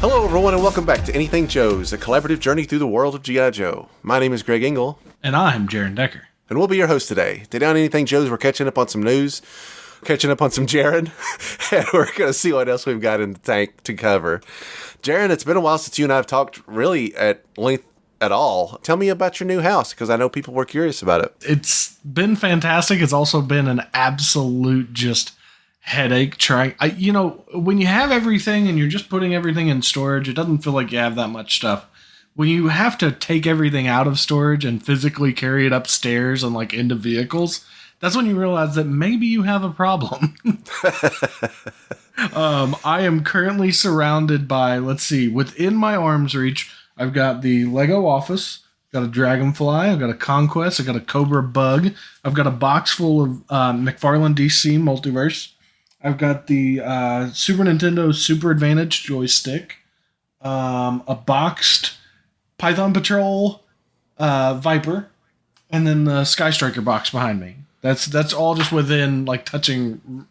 Hello everyone and welcome back to Anything Joe's, a collaborative journey through the world of G.I. Joe. My name is Greg Engel. And I'm Jaren Decker. And we'll be your host today. Today on Anything Joe's, we're catching up on some news, catching up on some Jaren, and we're going to see what else we've got in the tank to cover. Jaren, it's been a while since you and I have talked really at length at all. Tell me about your new house, because I know people were curious about it. It's been fantastic. It's also been an absolute just headache trying. When you have everything and you're just putting everything in storage, it doesn't feel like you have that much stuff. When you have to take everything out of storage and physically carry it upstairs and like into vehicles, that's when you realize that maybe you have a problem. I am currently surrounded by, within my arm's reach, I've got the Lego office, got a Dragonfly, I've got a Conquest, I've got a Cobra Bug, I've got a box full of McFarlane DC Multiverse, I've got the Super Nintendo Super Advantage joystick, a boxed Python Patrol Viper, and then the Sky Striker box behind me. That's all just within like touching,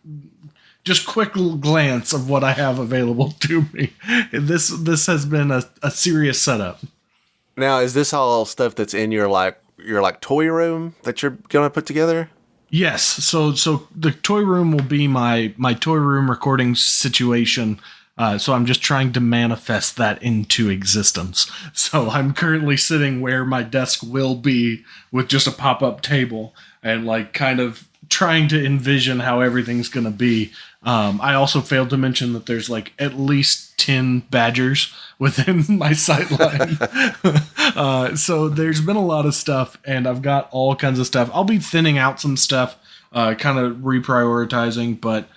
just quick glance of what I have available to me. This has been a serious setup. Now, is this all stuff that's in your toy room that you're gonna put together? Yes. So the toy room will be my toy room recording situation. So I'm just trying to manifest that into existence. So I'm currently sitting where my desk will be with just a pop-up table and like kind of trying to envision how everything's going to be. I also failed to mention that there's like at least 10 badgers within my sight line. So there's been a lot of stuff and I've got all kinds of stuff. I'll be thinning out some stuff, kind of reprioritizing, but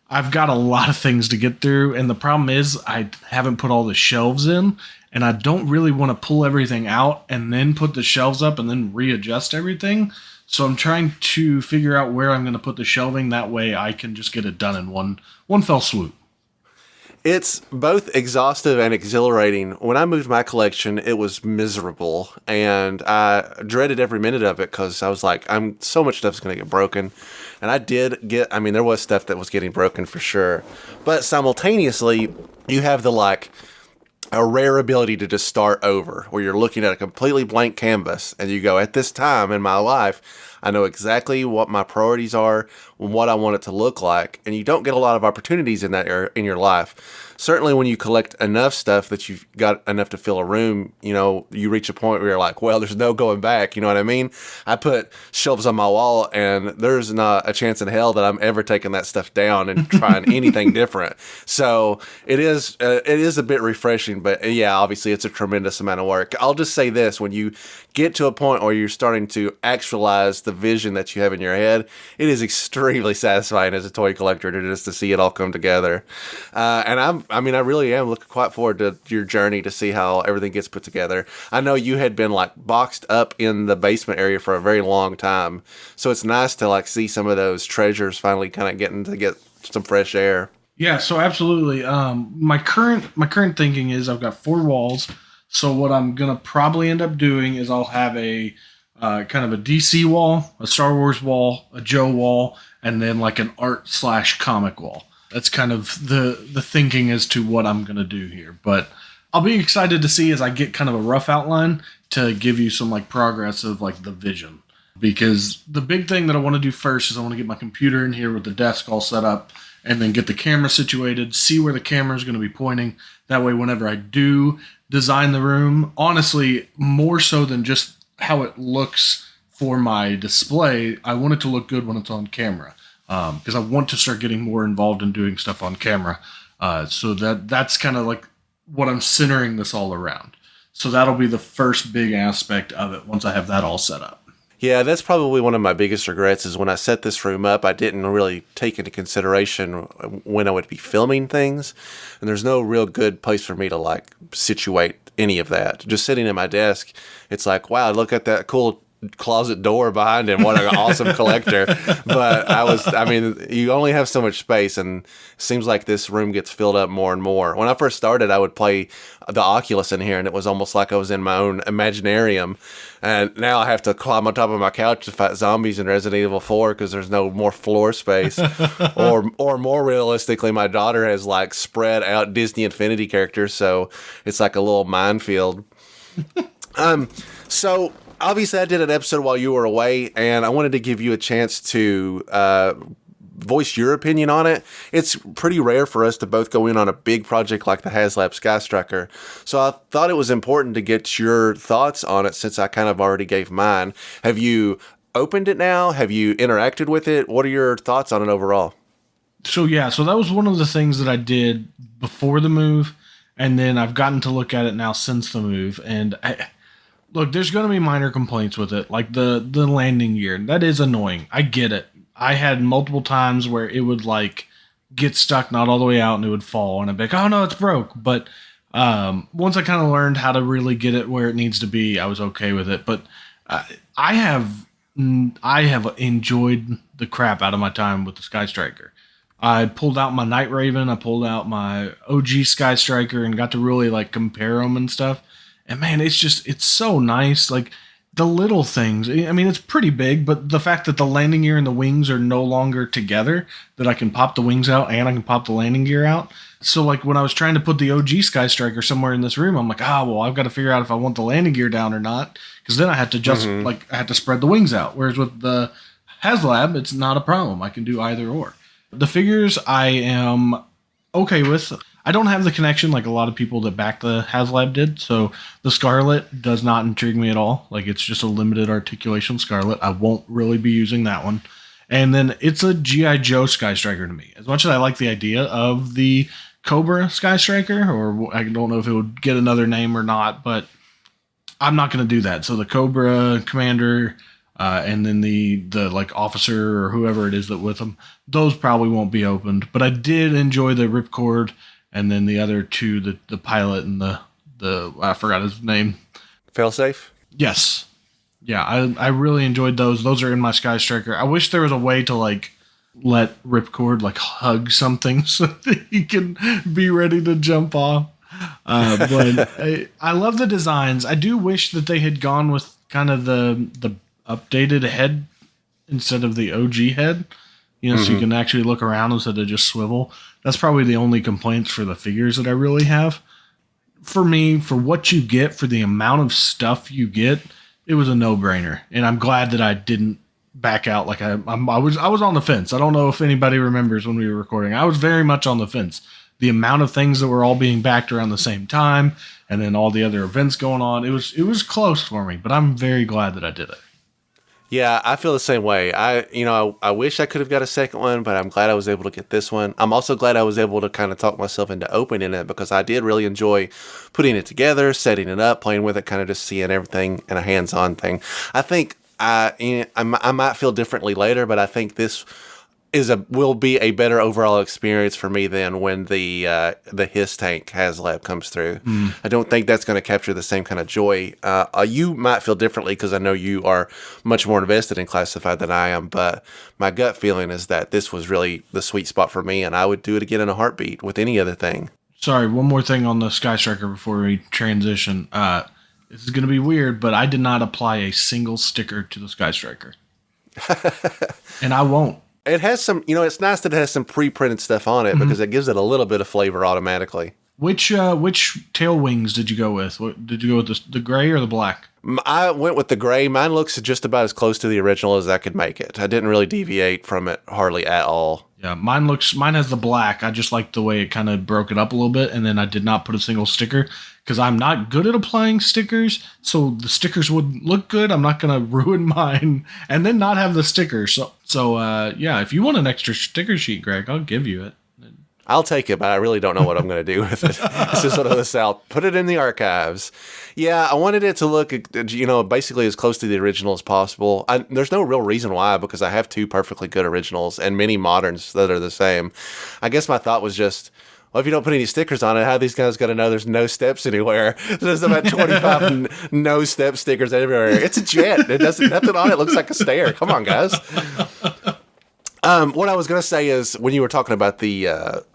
I've got a lot of things to get through, and the problem is I haven't put all the shelves in, and I don't really want to pull everything out and then put the shelves up and then readjust everything. So I'm trying to figure out where I'm going to put the shelving. That way I can just get it done in one fell swoop. It's both exhaustive and exhilarating. When I moved my collection, it was miserable, and I dreaded every minute of it because I was like, so much stuff's going to get broken. And I did get, there was stuff that was getting broken for sure. But simultaneously, you have a rare ability to just start over, where you're looking at a completely blank canvas, and you go, at this time in my life, I know exactly what my priorities are, what I want it to look like, and you don't get a lot of opportunities in that area in your life. Certainly when you collect enough stuff that you've got enough to fill a room, you reach a point where you're like, well, there's no going back, you know what I mean? I put shelves on my wall, and there's not a chance in hell that I'm ever taking that stuff down and trying anything different. So it is a bit refreshing, but yeah, obviously it's a tremendous amount of work. I'll just say this, when you get to a point where you're starting to actualize the vision that you have in your head, it is extremely satisfying as a toy collector to see it all come together. And I really am looking quite forward to your journey to see how everything gets put together. I know you had been boxed up in the basement area for a very long time, so it's nice to see some of those treasures finally kind of getting to get some fresh air. Yeah, so absolutely. My current thinking is I've got 4 walls. So what I'm gonna probably end up doing is I'll have a kind of a DC wall, a Star Wars wall, a Joe wall, and then like an art/comic wall. That's kind of the thinking as to what I'm going to do here. But I'll be excited to see as I get kind of a rough outline to give you some progress of the vision. Because the big thing that I want to do first is I want to get my computer in here with the desk all set up and then get the camera situated, see where the camera is going to be pointing. That way, whenever I do design the room, honestly, more so than just how it looks for my display, I want it to look good when it's on camera. Because I want to start getting more involved in doing stuff on camera. So that's kind of what I'm centering this all around. So that'll be the first big aspect of it once I have that all set up. Yeah, that's probably one of my biggest regrets is when I set this room up, I didn't really take into consideration when I would be filming things. And there's no real good place for me to situate any of that. Just sitting at my desk, it's wow, look at that cool closet door behind him. What an awesome collector. But you only have so much space, and it seems like this room gets filled up more and more. When I first started, I would play the Oculus in here, and it was almost like I was in my own Imaginarium. And now I have to climb on top of my couch to fight zombies in Resident Evil 4 because there's no more floor space. or more realistically, my daughter has like spread out Disney Infinity characters, so it's like a little minefield. So obviously I did an episode while you were away, and I wanted to give you a chance to voice your opinion on it. It's pretty rare for us to both go in on a big project like the HasLab Sky Striker. So I thought it was important to get your thoughts on it since I kind of already gave mine. Have you opened it now? Have you interacted with it? What are your thoughts on it overall? So that was one of the things that I did before the move, and then I've gotten to look at it now since the move. And look, there's going to be minor complaints with it, like the landing gear. That is annoying. I get it. I had multiple times where it would like get stuck not all the way out and it would fall, and I'd be like, oh no, it's broke. But once I kind of learned how to really get it where it needs to be, I was okay with it. But I have enjoyed the crap out of my time with the Sky Striker. I pulled out my Night Raven, I pulled out my OG Sky Striker, and got to really like compare them and stuff. And man, it's so nice. Like the little things. I mean, it's pretty big, but the fact that the landing gear and the wings are no longer together, that I can pop the wings out and I can pop the landing gear out. So like when I was trying to put the OG Sky Striker somewhere in this room, I'm like, I've got to figure out if I want the landing gear down or not, because then I have to I have to spread the wings out. Whereas with the HasLab, it's not a problem. I can do either or. The figures I am okay with. I don't have the connection like a lot of people that back the HasLab did, so the Scarlet does not intrigue me at all. Like, it's just a limited articulation Scarlet. I won't really be using that one. And then it's a G.I. Joe Sky Striker to me. As much as I like the idea of the Cobra Sky Striker, or I don't know if it would get another name or not, but I'm not going to do that. So the Cobra Commander, and then the like officer or whoever it is that with them, those probably won't be opened. But I did enjoy the Ripcord, and then the other two, the pilot and the I forgot his name. Failsafe? Yes. Yeah, I really enjoyed those. Those are in my Sky Striker. I wish there was a way to like let Ripcord like hug something so that he can be ready to jump off. But I love the designs. I do wish that they had gone with kind of the updated head instead of the OG head. So you can actually look around instead of just swivel. That's probably the only complaints for the figures that I really have. For me, for what you get, for the amount of stuff you get, it was a no-brainer. And I'm glad that I didn't back out. Like I was on the fence. I don't know if anybody remembers when we were recording. I was very much on the fence. The amount of things that were all being backed around the same time, and then all the other events going on, it was close for me. But I'm very glad that I did it. Yeah, I feel the same way. I wish I could have got a second one, but I'm glad I was able to get this one. I'm also glad I was able to kind of talk myself into opening it, because I did really enjoy putting it together, setting it up, playing with it, kind of just seeing everything in a hands-on thing. I think I might feel differently later, but I think this will be a better overall experience for me than when the Hiss Tank HasLab comes through. I don't think that's going to capture the same kind of joy. You might feel differently because I know you are much more invested in Classified than I am, but my gut feeling is that this was really the sweet spot for me, and I would do it again in a heartbeat with any other thing. Sorry, one more thing on the Sky Striker before we transition. This is going to be weird, but I did not apply a single sticker to the Sky Striker. And I won't. It has some, it's nice that it has some pre-printed stuff on it because it gives it a little bit of flavor automatically. Which tail wings did you go with? Did you go with the gray or the black? I went with the gray. Mine looks just about as close to the original as I could make it. I didn't really deviate from it hardly at all. Yeah, mine has the black. I just liked the way it kind of broke it up a little bit, and then I did not put a single sticker because I'm not good at applying stickers, so the stickers would look good. I'm not going to ruin mine and then not have the stickers. So yeah, if you want an extra sticker sheet, Greg, I'll give you it. I'll take it, but I really don't know what I'm going to do with it. It's just one of this out. Put it in the archives. Yeah, I wanted it to look, basically as close to the original as possible. There's no real reason why, because I have two perfectly good originals and many moderns that are the same. I guess my thought was just, well, if you don't put any stickers on it, how these guys got to know there's no steps anywhere? There's about 25 no step stickers everywhere. It's a jet. It doesn't, nothing on it looks like a stair. Come on, guys. What I was going to say is when you were talking about the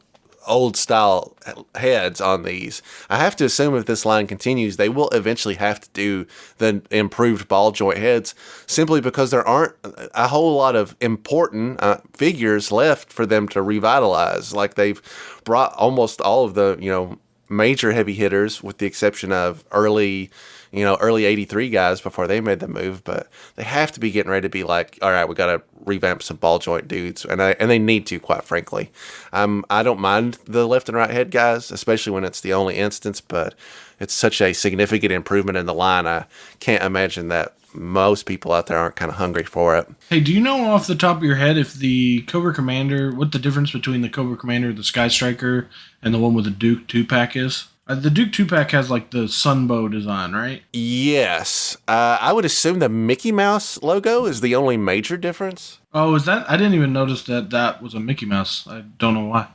old style heads on these, I have to assume if this line continues, they will eventually have to do the improved ball joint heads simply because there aren't a whole lot of important figures left for them to revitalize. Like they've brought almost all of the, major heavy hitters with the exception of early 83 guys before they made the move, but they have to be getting ready to be like, all right, we got to revamp some ball joint dudes, and they need to, quite frankly. I don't mind the left and right head guys, especially when it's the only instance, but it's such a significant improvement in the line. I can't imagine that most people out there aren't kind of hungry for it. Hey, do you know off the top of your head if the Cobra Commander, what the difference between the Cobra Commander, the Sky Striker, and the one with the Duke 2-pack is? The Duke 2-pack has like the Sunbow design, right? Yes. I would assume the Mickey Mouse logo is the only major difference. Oh, is that? I didn't even notice that was a Mickey Mouse. I don't know why.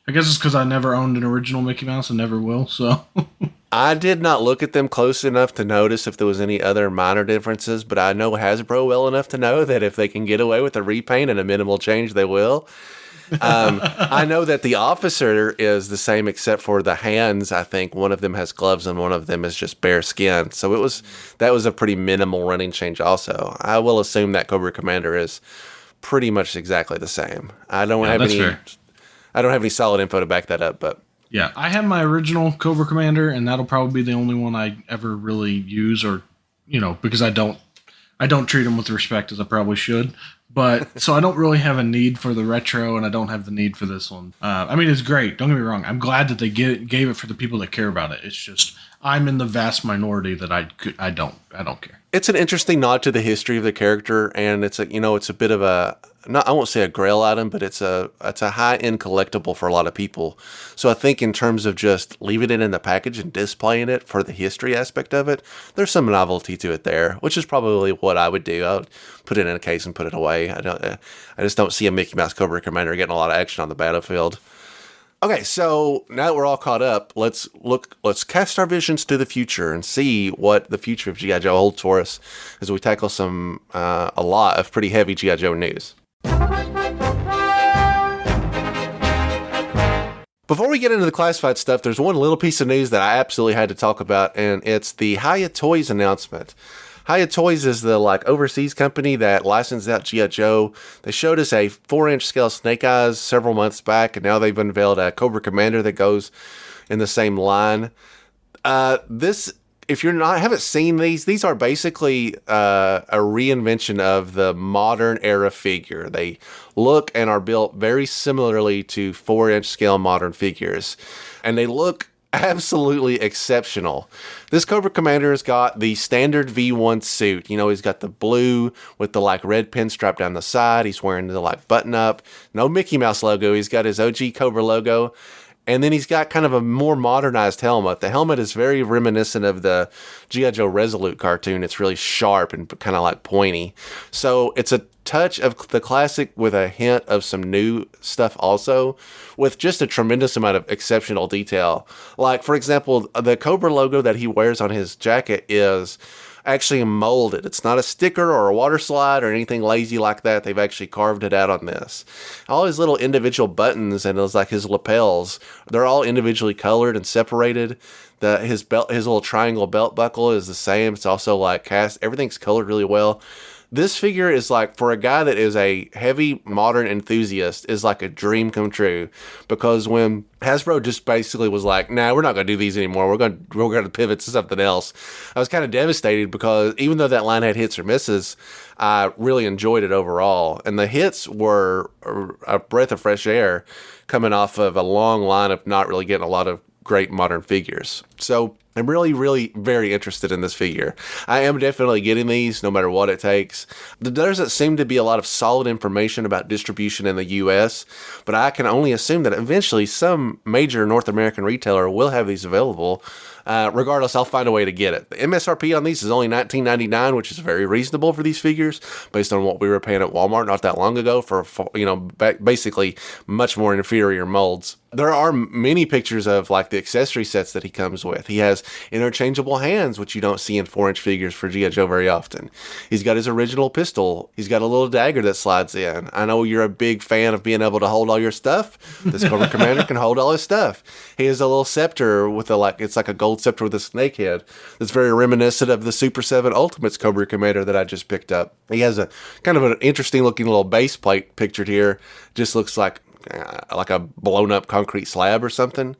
I guess it's because I never owned an original Mickey Mouse and never will, so... I did not look at them close enough to notice if there was any other minor differences, but I know Hasbro well enough to know that if they can get away with a repaint and a minimal change, they will. I know that the officer is the same except for the hands. I think one of them has gloves and one of them is just bare skin. So that was a pretty minimal running change also. I will assume that Cobra Commander is pretty much exactly the same. I don't have any solid info to back that up, but yeah, I have my original Cobra Commander, and that'll probably be the only one I ever really use, or because I don't treat them with respect as I probably should. But so I don't really have a need for the retro, and I don't have the need for this one. I mean, it's great. Don't get me wrong. I'm glad that they gave it for the people that care about it. It's just I'm in the vast minority that I don't care. It's an interesting nod to the history of the character, and it's a bit of a, I won't say a grail item, but it's a high-end collectible for a lot of people. So I think in terms of just leaving it in the package and displaying it for the history aspect of it, there's some novelty to it there, which is probably what I would do. I would put it in a case and put it away. I just don't see a Mickey Mouse Cobra Commander getting a lot of action on the battlefield. Okay, so now that we're all caught up, let's cast our visions to the future and see what the future of G.I. Joe holds for us as we tackle a lot of pretty heavy G.I. Joe news. Before we get into the classified stuff, there's one little piece of news that I absolutely had to talk about, and it's the Hiya Toys announcement. Hiya Toys is the overseas company that licensed out G.I. Joe. They showed us a 4-inch scale Snake Eyes several months back, and now they've unveiled a Cobra Commander that goes in the same line. If you haven't seen these are basically a reinvention of the modern era figure. They look and are built very similarly to 4-inch scale modern figures, and they look absolutely exceptional. This Cobra Commander has got the standard V1 suit. He's got the blue with the red pinstripe down the side. He's wearing the button up. No Mickey Mouse logo. He's got his OG Cobra logo. And then he's got kind of a more modernized helmet. The helmet is very reminiscent of the G.I. Joe Resolute cartoon. It's really sharp and kind of pointy. So it's a touch of the classic with a hint of some new stuff also, with just a tremendous amount of exceptional detail. For example, the Cobra logo that he wears on his jacket is actually molded. It's not a sticker or a water slide or anything lazy like that. They've actually carved it out on this. All his little individual buttons and his lapels, they're all individually colored and separated. His little triangle belt buckle is the same. It's also cast. Everything's colored really well. This figure is for a guy that is a heavy modern enthusiast, is a dream come true, because when Hasbro just basically was nah, we're not going to do these anymore. We're going to pivot to something else. I was kind of devastated because even though that line had hits or misses, I really enjoyed it overall. And the hits were a breath of fresh air coming off of a long line of not really getting a lot of great modern figures. So I'm really, really very interested in this figure. I am definitely getting these no matter what it takes. There doesn't seem to be a lot of solid information about distribution in the US, but I can only assume that eventually some major North American retailer will have these available. Regardless, I'll find a way to get it. The MSRP on these is only $19.99, which is very reasonable for these figures based on what we were paying at Walmart not that long ago for basically much more inferior molds. There are many pictures of like the accessory sets that he comes with. He has interchangeable hands, which you don't see in 4-inch figures for G.I. Joe very often. He's got his original pistol. He's got a little dagger that slides in. I know you're a big fan of being able to hold all your stuff. This Cobra Commander can hold all his stuff. He has a little scepter with it's like a gold scepter with a snake head. That's very reminiscent of the Super 7 Ultimates Cobra Commander that I just picked up. He has a kind of an interesting looking little base plate pictured here. Just looks like a blown up concrete slab or something.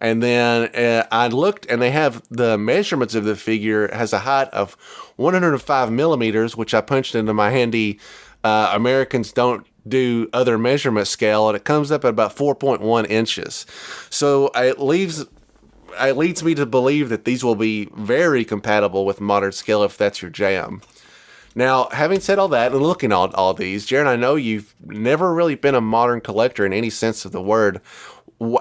And then I looked, and they have the measurements of the figure. It has a height of 105 millimeters, which I punched into my handy Americans Don't Do Other Measurement scale, and it comes up at about 4.1 inches. So it leads me to believe that these will be very compatible with modern scale if that's your jam. Now, having said all that and looking at all these, Jaren, I know you've never really been a modern collector in any sense of the word.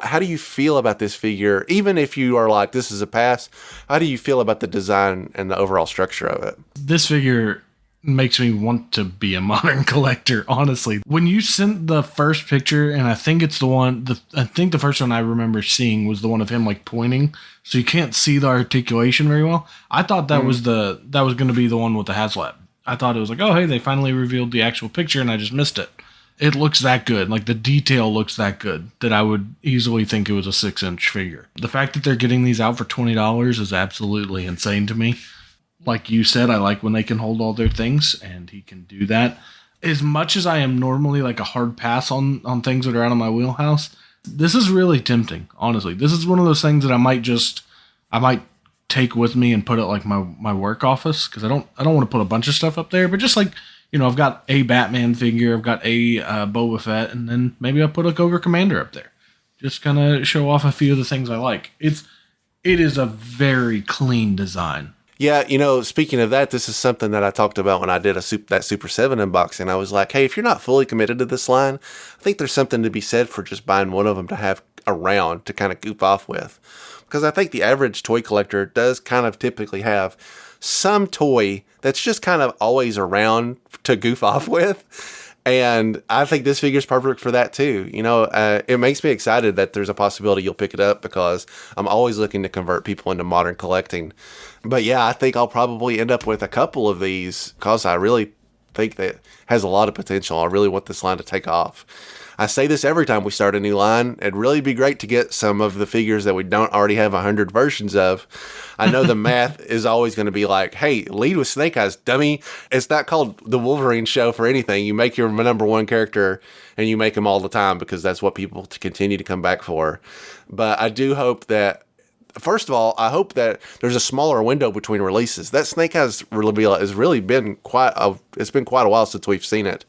How do you feel about this figure? Even if you are like, this is a pass, how do you feel about the design and the overall structure of it? This figure makes me want to be a modern collector, honestly. When you sent the first picture, and I think it's I think the first one I remember seeing was the one of him like pointing, so you can't see the articulation very well. I thought that was going to be the one with the HasLab. I thought it was like, oh, hey, they finally revealed the actual picture and I just missed it. It looks that good. Like the detail looks that good that I would easily think it was a 6-inch figure. The fact that they're getting these out for $20 is absolutely insane to me. Like you said, I like when they can hold all their things, and he can do that. As much as I am normally like a hard pass on things that are out of my wheelhouse, this is really tempting, honestly. This is one of those things that I might take with me and put it like my work office, because I don't want to put a bunch of stuff up there, but just like, I've got a Batman figure, I've got a Boba Fett, and then maybe I'll put a Cobra Commander up there. Just kind of show off a few of the things I like. It is a very clean design. Yeah, speaking of that, this is something that I talked about when I did that Super 7 unboxing. I was like, hey, if you're not fully committed to this line, I think there's something to be said for just buying one of them to have around to kind of goof off with. Because I think the average toy collector does kind of typically have some toy that's just kind of always around to goof off with. And I think this figure is perfect for that too. It makes me excited that there's a possibility you'll pick it up, because I'm always looking to convert people into modern collecting. But yeah, I think I'll probably end up with a couple of these, because I really think that it has a lot of potential. I really want this line to take off. I say this every time we start a new line. It'd really be great to get some of the figures that we don't already have 100 versions of. I know the math is always going to be like, hey, lead with Snake Eyes, dummy. It's not called the Wolverine show for anything. You make your number one character and you make them all the time, because that's what people continue to come back for. But I do hope that, first of all, I hope that there's a smaller window between releases. That Snake Eyes reveal has really been it's been quite a while since we've seen it.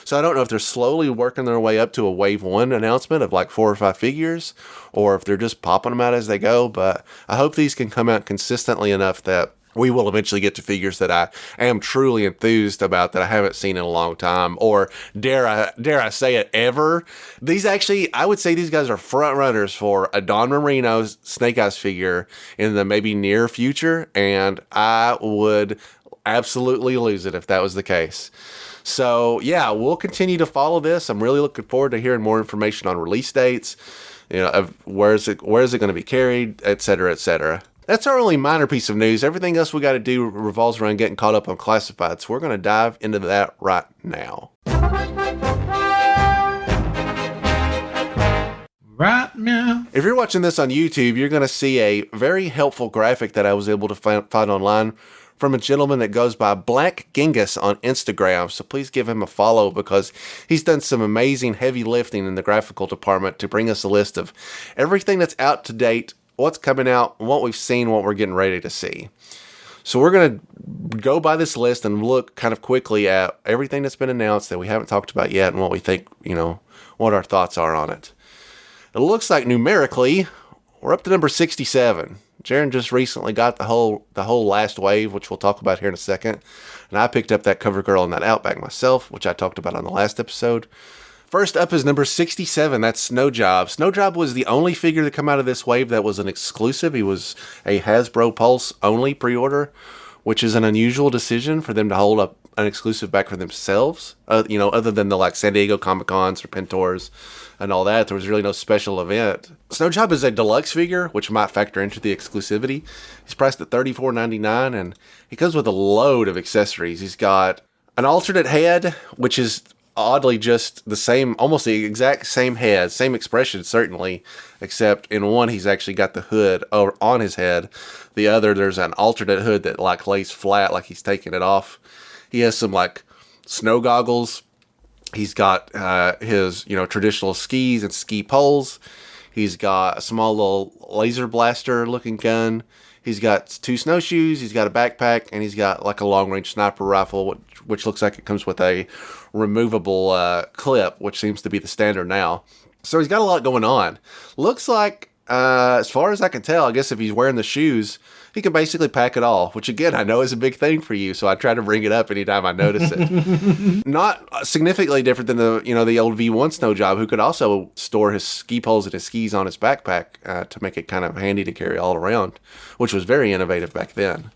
So I don't know if they're slowly working their way up to a wave 1 announcement of like 4 or 5 figures, or if they're just popping them out as they go. But I hope these can come out consistently enough that we will eventually get to figures that I am truly enthused about, that I haven't seen in a long time, or dare I say it, ever. These actually, I would say these guys are front runners for a Don Marino Snake Eyes figure in the maybe near future, and I would absolutely lose it if that was the case. So yeah, we'll continue to follow this. I'm really looking forward to hearing more information on release dates, of where is it going to be carried, et cetera, et cetera. That's our only minor piece of news. Everything else we got to do revolves around getting caught up on classified. So we're going to dive into that right now. Right now. If you're watching this on YouTube, you're going to see a very helpful graphic that I was able to find online from a gentleman that goes by Black Genghis on Instagram. So please give him a follow, because he's done some amazing heavy lifting in the graphical department to bring us a list of everything that's out to date, what's coming out, what we've seen, what we're getting ready to see. So we're going to go by this list and look kind of quickly at everything that's been announced that we haven't talked about yet, and what we think, what our thoughts are on it. It looks like numerically, we're up to number 67. Jaren just recently got the whole last wave, which we'll talk about here in a second. And I picked up that cover girl on that Outback myself, which I talked about on the last episode. First up is number 67. That's Snow Job. Snow Job was the only figure to come out of this wave that was an exclusive. He was a Hasbro Pulse only pre-order, which is an unusual decision for them to hold up an exclusive back for themselves. Other than the like San Diego Comic-Cons or Pentors and all that, there was really no special event. Snow Job is a deluxe figure, which might factor into the exclusivity. He's priced at $34.99, and he comes with a load of accessories. He's got an alternate head, which is oddly just the same, almost the exact same head, same expression certainly, except in one he's actually got the hood on his head. The other, there's an alternate hood that like lays flat like he's taking it off. He has some like snow goggles. He's got his traditional skis and ski poles. He's got a small little laser blaster looking gun. He's got 2 snowshoes. He's got a backpack, and he's got like a long range sniper rifle, which looks like it comes with a removable clip, which seems to be the standard now. So he's got a lot going on. Looks like, as far as I can tell, I guess if he's wearing the shoes, he can basically pack it all, which again, I know is a big thing for you. So I try to bring it up anytime I notice it. Not significantly different than the old V1 Snow Job, who could also store his ski poles and his skis on his backpack to make it kind of handy to carry all around, which was very innovative back then.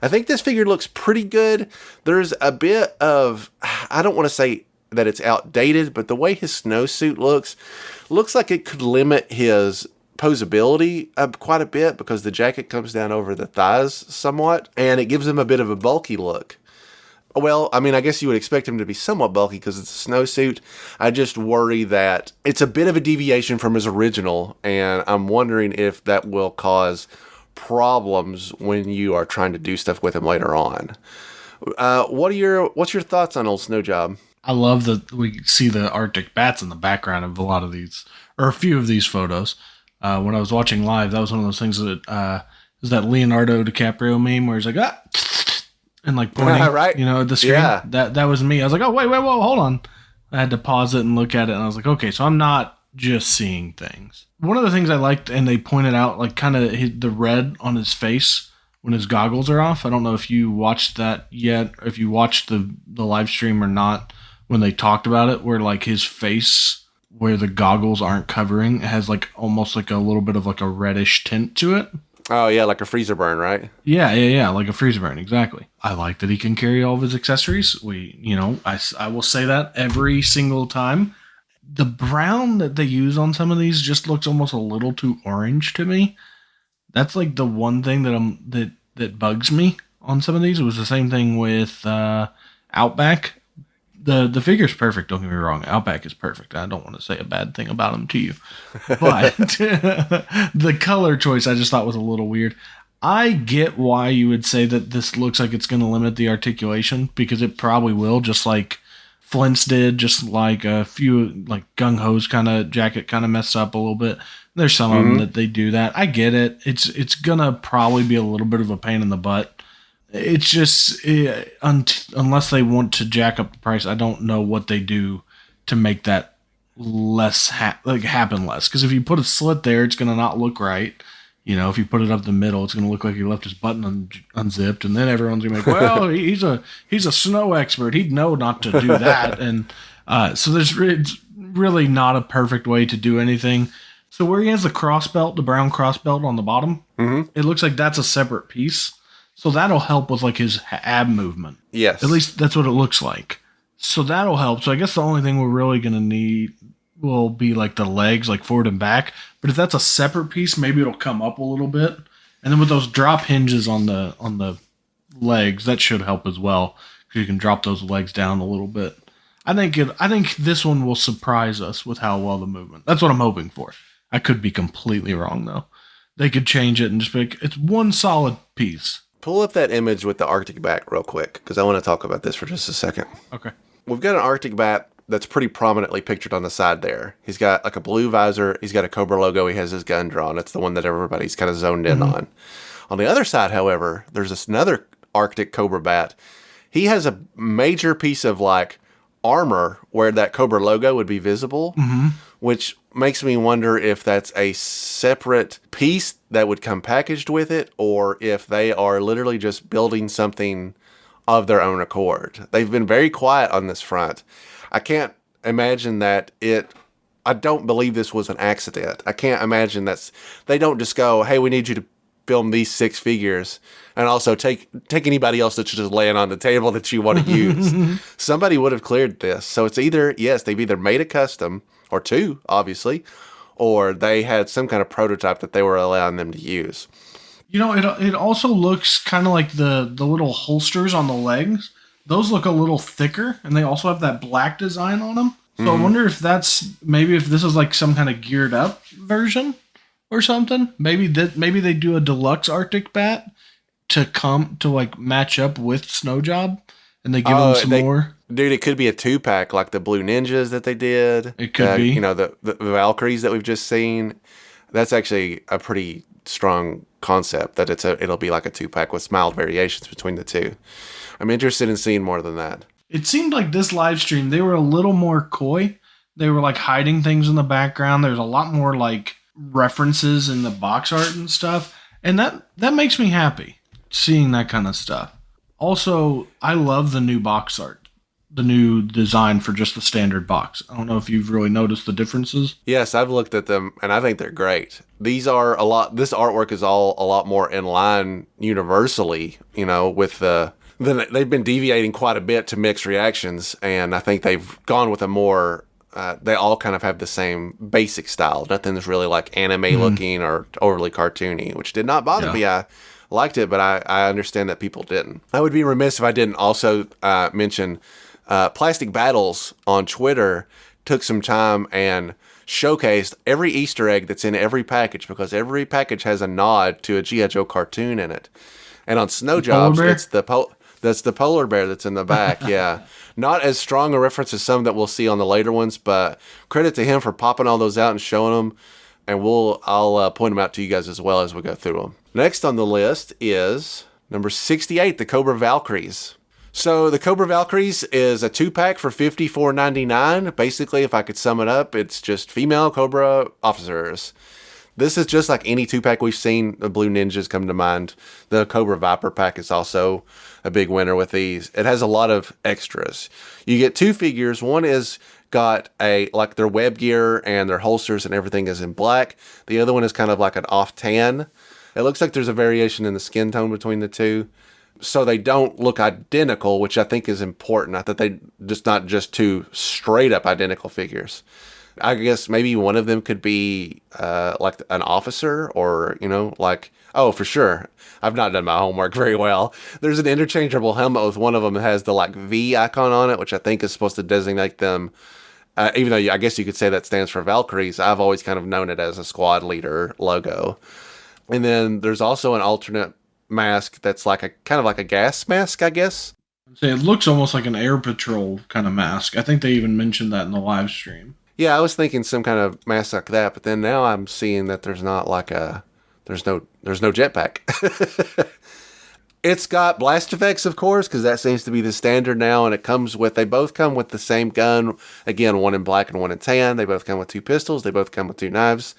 I think this figure looks pretty good. There's a bit of, I don't want to say that it's outdated, but the way his snowsuit looks like it could limit his posability quite a bit because the jacket comes down over the thighs somewhat, and it gives him a bit of a bulky look. Well, I mean, I guess you would expect him to be somewhat bulky because it's a snowsuit. I just worry that it's a bit of a deviation from his original, and I'm wondering if that will cause problems when you are trying to do stuff with him later on. What's your thoughts on old Snow Job? I love that we see the Arctic bats in the background of a lot of these, or a few of these photos. When I was watching live, that was one of those things that is that Leonardo DiCaprio meme where he's like, and like pointing, right? At the screen. Yeah. That was me. I was like, oh, wait, whoa, hold on. I had to pause it and look at it, and I was like, okay, so I'm not just seeing things. One of the things I liked, and they pointed out, like kind of the red on his face when his goggles are off. I don't know if you watched that yet, or if you watched the live stream or not, when they talked about it, where like his face, where the goggles aren't covering, has like almost like a little bit of like a reddish tint to it. Oh yeah, like a freezer burn, right? Yeah, like a freezer burn, exactly. I like that he can carry all of his accessories. I will say that every single time. The brown that they use on some of these just looks almost a little too orange to me. That's like the one thing that bugs me on some of these. It was the same thing with Outback. The figure's perfect, don't get me wrong. Outback is perfect. I don't want to say a bad thing about him to you. But the color choice I just thought was a little weird. I get why you would say that this looks like it's going to limit the articulation, because it probably will, just like Flint's did, just like a few, like Gung Ho's kind of jacket kind of messed up a little bit. There's some of them that they do that. I get it. It's going to probably be a little bit of a pain in the butt. It's just, unless they want to jack up the price, I don't know what they do to make that less happen less. Because if you put a slit there, it's going to not look right. If you put it up the middle, it's going to look like he left his button unzipped, and then everyone's going to be like, "Well, he's a snow expert. He'd know not to do that." And so it's really not a perfect way to do anything. So where he has the crossbelt, the brown crossbelt on the bottom, it looks like that's a separate piece. So that'll help with like his ab movement. Yes. At least that's what it looks like. So that'll help. So I guess the only thing we're really going to need will be like the legs, like forward and back. But if that's a separate piece, maybe it'll come up a little bit. And then with those drop hinges on the legs, that should help as well, because you can drop those legs down a little bit. I think this one will surprise us with how well the movement. That's what I'm hoping for. I could be completely wrong though. They could change it and just make it's one solid piece. Pull up that image with the Arctic bat real quick, because I want to talk about this for just a second. Okay. We've got an Arctic bat that's pretty prominently pictured on the side there. He's got like a blue visor. He's got a Cobra logo. He has his gun drawn. It's the one that everybody's kind of zoned in on. On the other side, however, there's this another Arctic Cobra bat. He has a major piece of like armor where that Cobra logo would be visible, which makes me wonder if that's a separate piece that would come packaged with it, or if they are literally just building something of their own accord. They've been very quiet on this front. I can't imagine that I don't believe this was an accident. I can't imagine they don't just go, hey, we need you to film these 6 figures and also take anybody else that's just laying on the table that you want to use. Somebody would have cleared this. So it's either, yes, they've either made a custom, or 2, obviously, or they had some kind of prototype that they were allowing them to use. You know, it also looks kind of like the little holsters on the legs. Those look a little thicker, and they also have that black design on them. So I wonder if if this is like some kind of geared up version or something. Maybe they do a deluxe Arctic bat to like match up with Snow Job, and they give them some more. Dude, it could be a 2-pack like the Blue Ninjas that they did. It could be. You know, the Valkyries that we've just seen. That's actually a pretty strong concept, that it'll be like a 2-pack with mild variations between the two. I'm interested in seeing more than that. It seemed like this live stream, they were a little more coy. They were like hiding things in the background. There's a lot more like references in the box art and stuff. And that makes me happy, seeing that kind of stuff. Also, I love the new box art, the new design for just the standard box. I don't know if you've really noticed the differences. Yes, I've looked at them and I think they're great. This artwork is all a lot more in line universally, you know, with they've been deviating quite a bit to mixed reactions, and I think they've gone with a more, they all kind of have the same basic style. Nothing's really like anime looking or overly cartoony, which did not bother me. I liked it, but I understand that people didn't. I would be remiss if I didn't also mention Plastic Battles on Twitter took some time and showcased every Easter egg that's in every package, because every package has a nod to a G.I. Joe cartoon in it. And on Snow Jobs, it's that's the polar bear that's in the back, yeah. Not as strong a reference as some that we'll see on the later ones, but credit to him for popping all those out and showing them. And I'll point them out to you guys as well as we go through them. Next on the list is number 68, the Cobra Valkyries. So the Cobra Valkyries is a 2-pack for $54.99. Basically, if I could sum it up, it's just female Cobra officers. This is just like any 2-pack we've seen. The Blue Ninjas come to mind. The Cobra Viper pack is also a big winner with these. It has a lot of extras. You get 2 figures. One is got like their web gear and their holsters and everything is in black. The other one is kind of like an off tan. It looks like there's a variation in the skin tone between the two. So they don't look identical, which I think is important. Not that they not just 2 straight up identical figures. I guess maybe one of them could be like an officer, or, you know, like, oh, for sure. I've not done my homework very well. There's an interchangeable helmet with one of them that has the like V icon on it, which I think is supposed to designate them. Even though I guess you could say that stands for Valkyries, I've always kind of known it as a squad leader logo. And then there's also an alternate mask that's like kind of like a gas mask, I guess. It looks almost like an Air Patrol kind of mask. I think they even mentioned that in the live stream. Yeah, I was thinking some kind of mask like that, but then now I'm seeing that there's not like there's no jetpack. It's got blast effects, of course, because that seems to be the standard now, and they both come with the same gun. Again, one in black and one in tan. They both come with 2 pistols. They both come with 2 knives.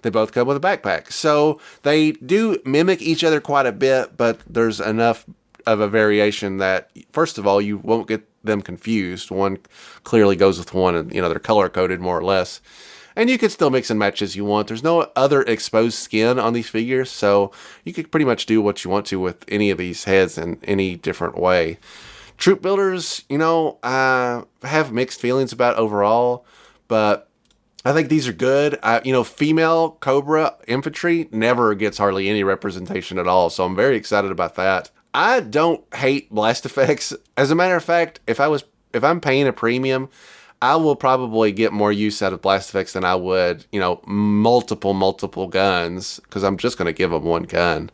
They both come with a backpack. So they do mimic each other quite a bit, but there's enough of a variation that, first of all, you won't get them confused. One clearly goes with one, and, you know, they're color coded more or less. And you can still mix and match as you want. There's no other exposed skin on these figures, so you could pretty much do what you want to with any of these heads in any different way. Troop builders, you know, I have mixed feelings about overall, but I think these are good. Female Cobra infantry never gets hardly any representation at all, so I'm very excited about that. I don't hate blast effects. As a matter of fact, if I'm paying a premium, I will probably get more use out of blast effects than I would, you know, multiple guns, because I'm just going to give them one gun.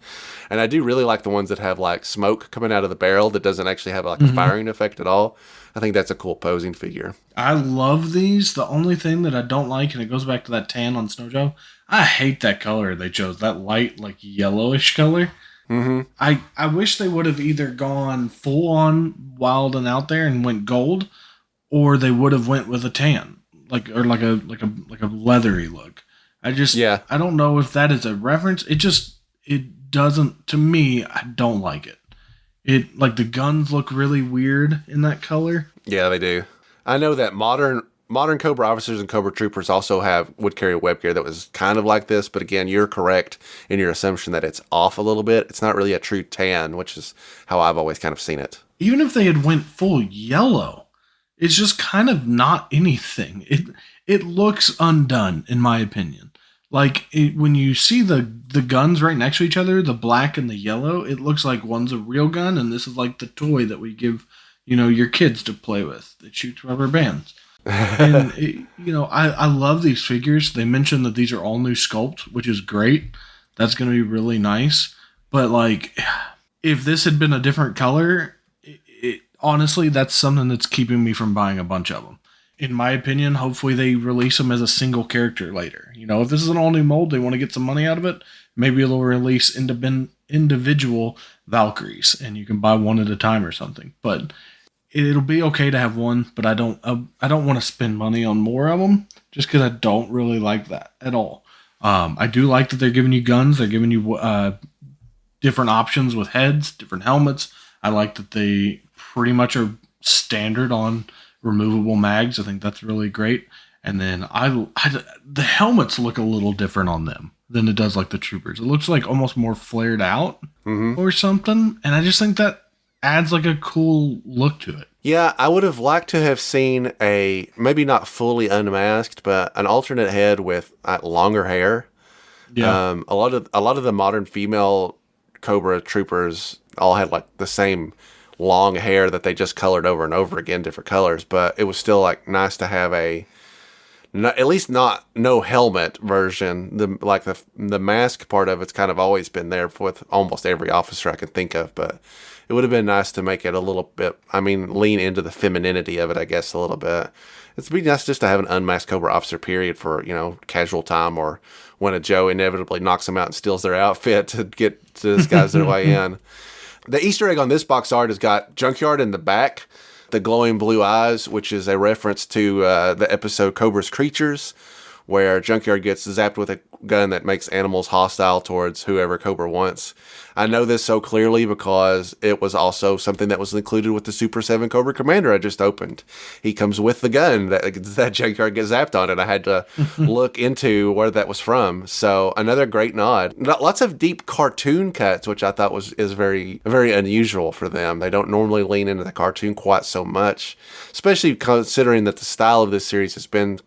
And I do really like the ones that have like smoke coming out of the barrel that doesn't actually have like a firing effect at all. I think that's a cool posing figure. I love these. The only thing that I don't like, and it goes back to that tan on Snow Joe, I hate that color they chose, that light like yellowish color. I wish they would have either gone full on wild and out there and went gold, or they would have went with a tan. like a leathery look. Yeah. I don't know if that is a reference. It doesn't, to me. I don't like it. It, like, the guns look really weird in that color. Yeah, they do. I know that modern Cobra officers and Cobra troopers also would carry web gear that was kind of like this, but again, you're correct in your assumption that it's off a little bit. It's not really a true tan, which is how I've always kind of seen it. Even if they had went full yellow, it's just kind of not anything. It looks undone, in my opinion. Like, when you see the guns right next to each other, the black and the yellow, it looks like one's a real gun, and this is like the toy that we give, your kids to play with that shoots rubber bands. And I love these figures. They mentioned that these are all new sculpt, which is great. That's going to be really nice. But, like, if this had been a different color, honestly, that's something that's keeping me from buying a bunch of them. In my opinion, hopefully they release them as a single character later. If this is an all new mold, they want to get some money out of it. Maybe they'll release individual Valkyries, and you can buy one at a time or something. But it'll be okay to have one. But I don't want to spend money on more of them just because I don't really like that at all. I do like that they're giving you guns. They're giving you different options with heads, different helmets. I like that they pretty much are standard on removable mags. I think that's really great. And then the helmets look a little different on them than it does like the troopers. It looks like almost more flared out or something. And I just think that adds like a cool look to it. Yeah, I would have liked to have seen maybe not fully unmasked, but an alternate head with longer hair. Yeah. A lot of the modern female Cobra troopers all had like the same long hair that they just colored over and over again, different colors, but it was still like nice to have at least no helmet version. The mask part of it's kind of always been there with almost every officer I can think of, but it would have been nice to make it a little bit, lean into the femininity of it, I guess, a little bit. It'd be nice just to have an unmasked Cobra officer period for, casual time, or when a Joe inevitably knocks them out and steals their outfit to get to disguise their way in. The Easter egg on this box art has got Junkyard in the back, the glowing blue eyes, which is a reference to the episode Cobra's Creatures, where Junkyard gets zapped with a gun that makes animals hostile towards whoever Cobra wants. I know this so clearly because it was also something that was included with the Super 7 Cobra Commander I just opened. He comes with the gun that Junkyard gets zapped on, and I had to look into where that was from. So another great nod. Lots of deep cartoon cuts, which I thought is very, very unusual for them. They don't normally lean into the cartoon quite so much, especially considering that the style of this series has been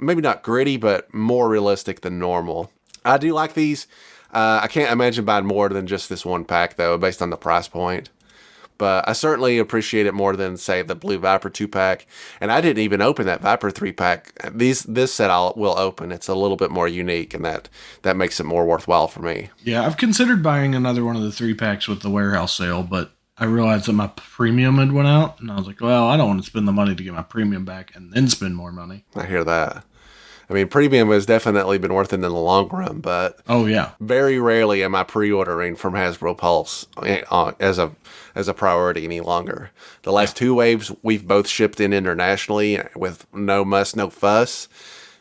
maybe not gritty, but more realistic than normal. I do like these. I can't imagine buying more than just this one pack, though, based on the price point. But I certainly appreciate it more than, say, the Blue Viper 2-pack. And I didn't even open that Viper 3-pack. This set I will open. It's a little bit more unique, and that makes it more worthwhile for me. Yeah, I've considered buying another one of the 3-packs with the warehouse sale, but I realized that my premium had went out, and I was like, well, I don't want to spend the money to get my premium back and then spend more money. I hear that. Premium has definitely been worth it in the long run, but oh yeah, very rarely am I pre-ordering from Hasbro Pulse as a priority any longer. The last two waves we've both shipped in internationally with no muss, no fuss,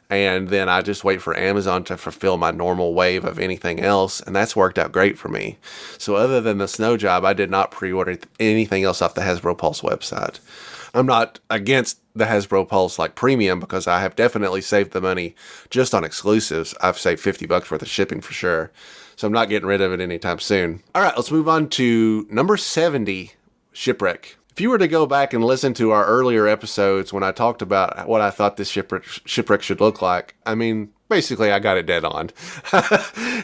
and then I just wait for Amazon to fulfill my normal wave of anything else, and that's worked out great for me. So other than the snow job, I did not pre-order anything else off the Hasbro Pulse website. I'm not against the Hasbro Pulse premium, because I have definitely saved the money just on exclusives. I've saved $50 worth of shipping for sure. So I'm not getting rid of it anytime soon. All right, let's move on to number 70, Shipwreck. If you were to go back and listen to our earlier episodes when I talked about what I thought this shipwreck should look like, basically I got it dead on.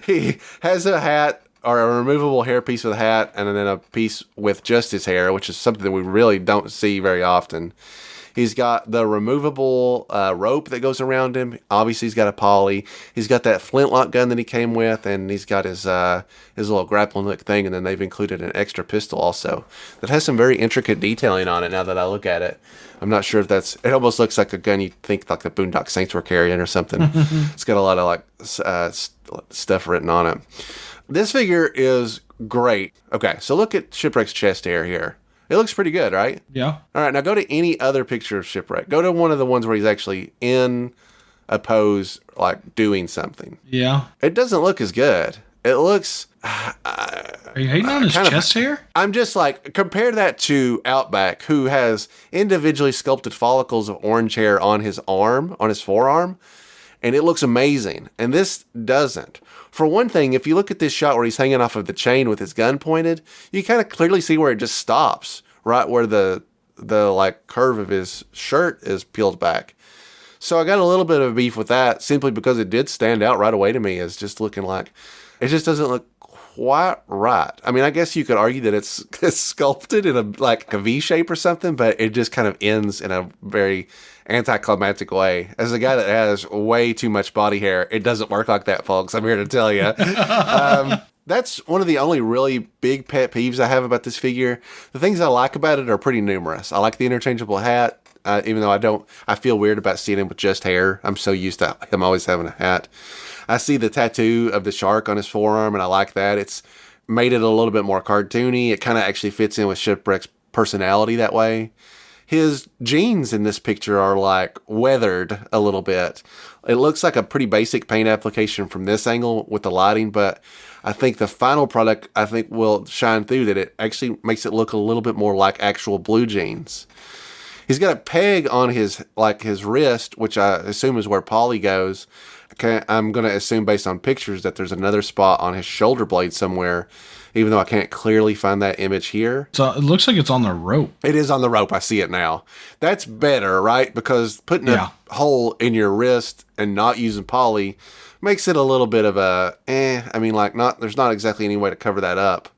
He has a hat, or a removable hairpiece with a hat, and then a piece with just his hair, which is something that we really don't see very often. He's got the removable rope that goes around him. Obviously, he's got a poly. He's got that flintlock gun that he came with, and he's got his little grappling hook thing, and then they've included an extra pistol also that has some very intricate detailing on it now that I look at it. I'm not sure if it almost looks like a gun you'd think like the Boondock Saints were carrying or something. It's got a lot of stuff written on it. This figure is great. Okay, so look at Shipwreck's chest hair here. It looks pretty good, right? Yeah. All right, now go to any other picture of Shipwreck. Go to one of the ones where he's actually in a pose, like doing something. Yeah. It doesn't look as good. It looks... Are you hating on his chest hair? I'm just like, compare that to Outback, who has individually sculpted follicles of orange hair on his arm, on his forearm, and it looks amazing. And this doesn't. For one thing, if you look at this shot where he's hanging off of the chain with his gun pointed, you kind of clearly see where it just stops, right where the like curve of his shirt is peeled back. So I got a little bit of beef with that, simply because it did stand out right away to me as just looking like, it just doesn't look quite right. I mean, I guess you could argue that it's sculpted in a V shape or something, but it just kind of ends in a very anticlimactic way. As a guy that has way too much body hair, it doesn't work like that, folks. I'm here to tell you. That's one of the only really big pet peeves I have about this figure. The things I like about it are pretty numerous. I like the interchangeable hat, even though I feel weird about seeing him with just hair. I'm so used to him always having a hat. I see the tattoo of the shark on his forearm, and I like that. It's made it a little bit more cartoony. It kind of actually fits in with Shipwreck's personality that way. His jeans in this picture are like weathered a little bit. It looks like a pretty basic paint application from this angle with the lighting, but I think the final product will shine through, that it actually makes it look a little bit more like actual blue jeans. He's got a peg on his wrist, which I assume is where Polly goes. Okay, I'm going to assume based on pictures that there's another spot on his shoulder blade somewhere, even though I can't clearly find that image here. So it looks like it's on the rope. It is on the rope. I see it now. That's better, right? Because putting a hole in your wrist and not using poly makes it a little bit of there's not exactly any way to cover that up.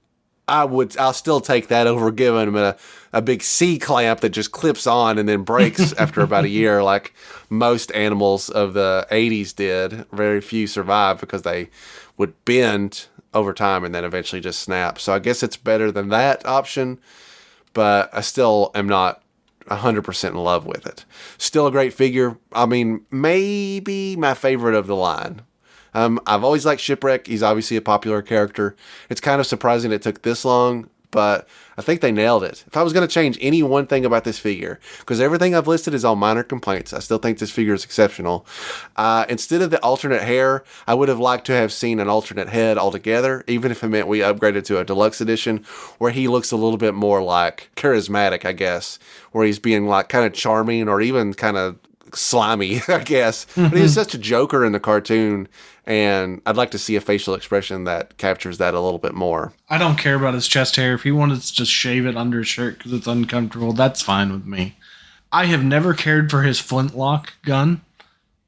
I'll still take that over giving him a big C clamp that just clips on and then breaks after about a year, like most animals of the 80s did. Very few survived because they would bend over time and then eventually just snap. So I guess it's better than that option, but I still am not 100% in love with it. Still a great figure. I mean, maybe my favorite of the line. I've always liked Shipwreck. He's obviously a popular character. It's kind of surprising it took this long, but I think they nailed it. If I was going to change any one thing about this figure, because everything I've listed is all minor complaints, I still think this figure is exceptional. Instead of the alternate hair, I would have liked to have seen an alternate head altogether, even if it meant we upgraded to a deluxe edition, where he looks a little bit more like charismatic, I guess, where he's being like kind of charming or even kind of slimy, I guess. But he's such a joker in the cartoon, and I'd like to see a facial expression that captures that a little bit more. I don't care about his chest hair. If he wanted to just shave it under his shirt because it's uncomfortable, that's fine with me. I have never cared for his flintlock gun.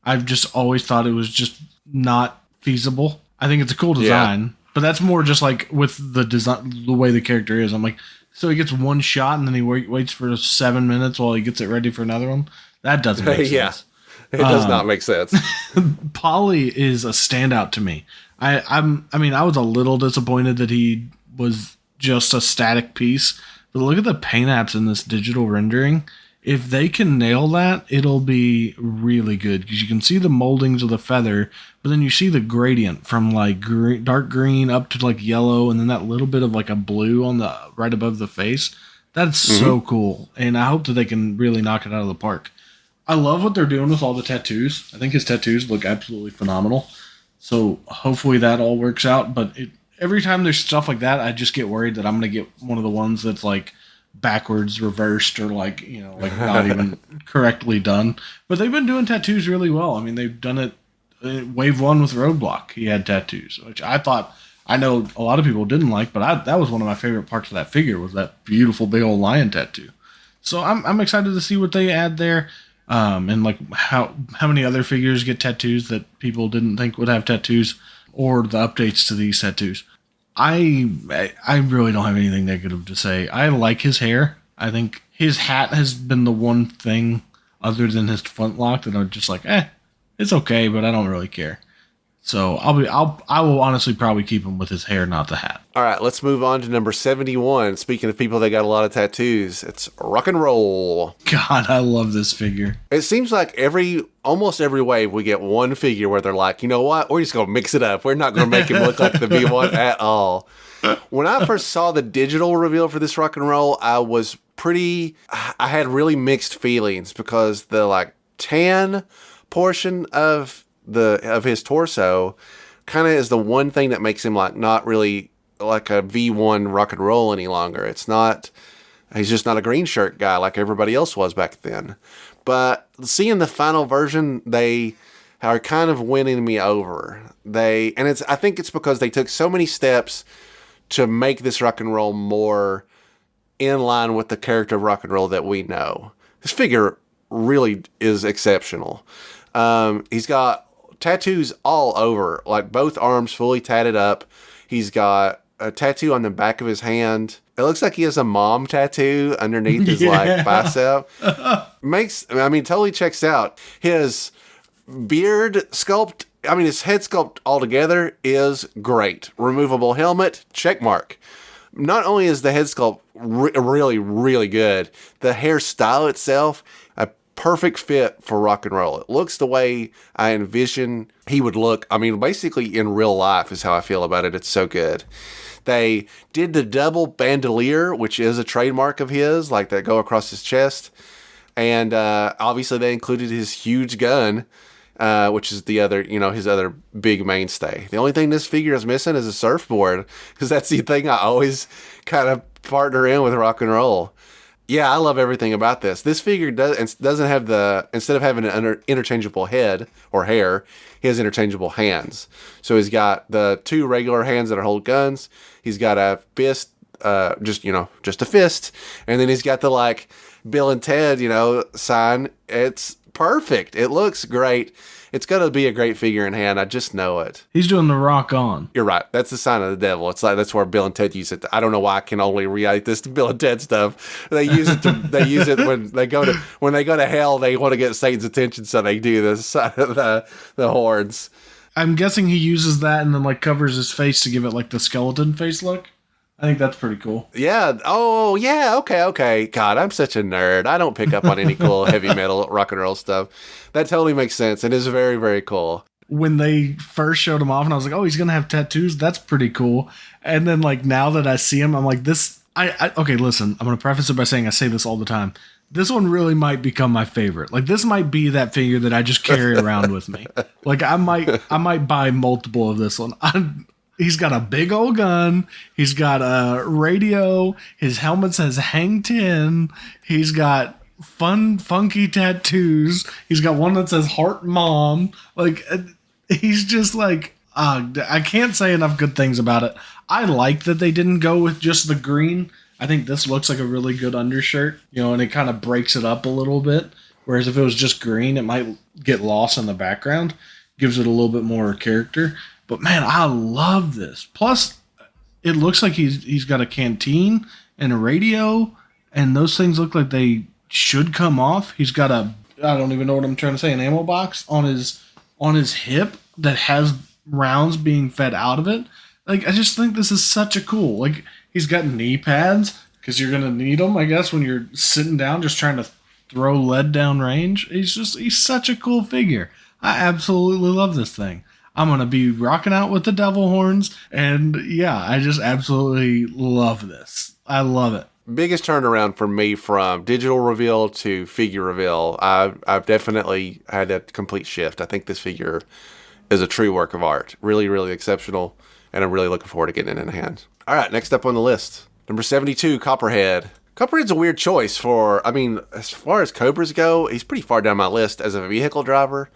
I've just always thought it was just not feasible. I think it's a cool design, but that's more just like with the design, the way the character is. I'm like, so he gets one shot and then he waits for 7 minutes while he gets it ready for another one? That doesn't make sense. It does not make sense. Polly is a standout to me. I was a little disappointed that he was just a static piece, but look at the paint apps in this digital rendering. If they can nail that, it'll be really good because you can see the moldings of the feather, but then you see the gradient from like dark green up to like yellow, and then that little bit of like a blue on the right above the face. That's so cool, and I hope that they can really knock it out of the park. I love what they're doing with all the tattoos. I think his tattoos look absolutely phenomenal. So hopefully that all works out. But every time there's stuff like that, I just get worried that I'm going to get one of the ones that's like backwards, reversed, or like not even correctly done. But they've been doing tattoos really well. I mean, they've done it. Wave 1 with Roadblock, he had tattoos, which I know a lot of people didn't like, but that was one of my favorite parts of that figure, was that beautiful big old lion tattoo. So I'm excited to see what they add there. And like how many other figures get tattoos that people didn't think would have tattoos, or the updates to these tattoos. I really don't have anything negative to say. I like his hair. I think his hat has been the one thing other than his flintlock that I'm just like, it's okay, but I don't really care. So I will honestly probably keep him with his hair, not the hat. All right, let's move on to number 71. Speaking of people that got a lot of tattoos, it's rock and roll. God, I love this figure. It seems like almost every wave we get one figure where they're like, you know what? We're just going to mix it up. We're not going to make him look like the V1 at all. When I first saw the digital reveal for this rock and roll, I had really mixed feelings because the like tan portion of his torso kind of is the one thing that makes him like not really like a V1 rock and roll any longer. He's just not a green shirt guy like everybody else was back then. But seeing the final version, they are kind of winning me over. I think it's because they took so many steps to make this rock and roll more in line with the character of rock and roll that we know. This figure really is exceptional. He's got tattoos all over, like both arms fully tatted up. He's got a tattoo on the back of his hand. It looks like he has a mom tattoo underneath his like bicep. Totally checks out. His beard sculpt, his head sculpt altogether is great. Removable helmet, check mark. Not only is the head sculpt really, really good, the hairstyle itself, a perfect fit for rock and roll. It looks the way I envision he would look. Basically in real life is how I feel about it. It's so good. They did the double bandolier, which is a trademark of his, like that go across his chest. And obviously they included his huge gun, which is his other big mainstay. The only thing this figure is missing is a surfboard, because that's the thing I always kind of partner in with rock and roll. Yeah, I love everything about this. This figure doesn't have instead of having an interchangeable head or hair, he has interchangeable hands. So he's got the two regular hands that hold guns. He's got a fist, just a fist. And then he's got the like Bill and Ted, sign. It's perfect. It looks great. It's going to be a great figure in hand. I just know it. He's doing the rock on. You're right. That's the sign of the devil. It's like that's where Bill and Ted use it. I don't know why I can only relate this to Bill and Ted stuff. They use it when they go to hell. They want to get Satan's attention, so they do the sign of the horns. I'm guessing he uses that and then like covers his face to give it like the skeleton face look. I think that's pretty cool. Yeah. Oh, yeah. Okay. God, I'm such a nerd. I don't pick up on any cool heavy metal rock and roll stuff. That totally makes sense. It is very, very cool. When they first showed him off and I was like, oh, he's going to have tattoos. That's pretty cool. And then like now that I see him, I'm like this. Okay, listen, I'm going to preface it by saying I say this all the time. This one really might become my favorite. Like this might be that figure that I just carry around with me. Like I might buy multiple of this one. He's got a big old gun. He's got a radio. His helmet says Hang 10. He's got funky tattoos. He's got one that says Heart Mom. Like, he's just like, I can't say enough good things about it. I like that they didn't go with just the green. I think this looks like a really good undershirt, and it kind of breaks it up a little bit. Whereas if it was just green, it might get lost in the background. Gives it a little bit more character. But man, I love this. Plus, it looks like he's got a canteen and a radio, and those things look like they should come off. He's got I don't even know what I'm trying to say, an ammo box on his hip that has rounds being fed out of it. Like, I just think this is such a cool. Like, he's got knee pads because you're gonna need them, I guess, when you're sitting down just trying to throw lead down range. He's such a cool figure. I absolutely love this thing. I'm going to be rocking out with the devil horns. And yeah, I just absolutely love this. I love it. Biggest turnaround for me from digital reveal to figure reveal. I've definitely had a complete shift. I think this figure is a true work of art. Really, really exceptional. And I'm really looking forward to getting it in hand. All right, next up on the list. Number 72, Copperhead. Copperhead's a weird choice as far as Cobras go, he's pretty far down my list as a vehicle driver.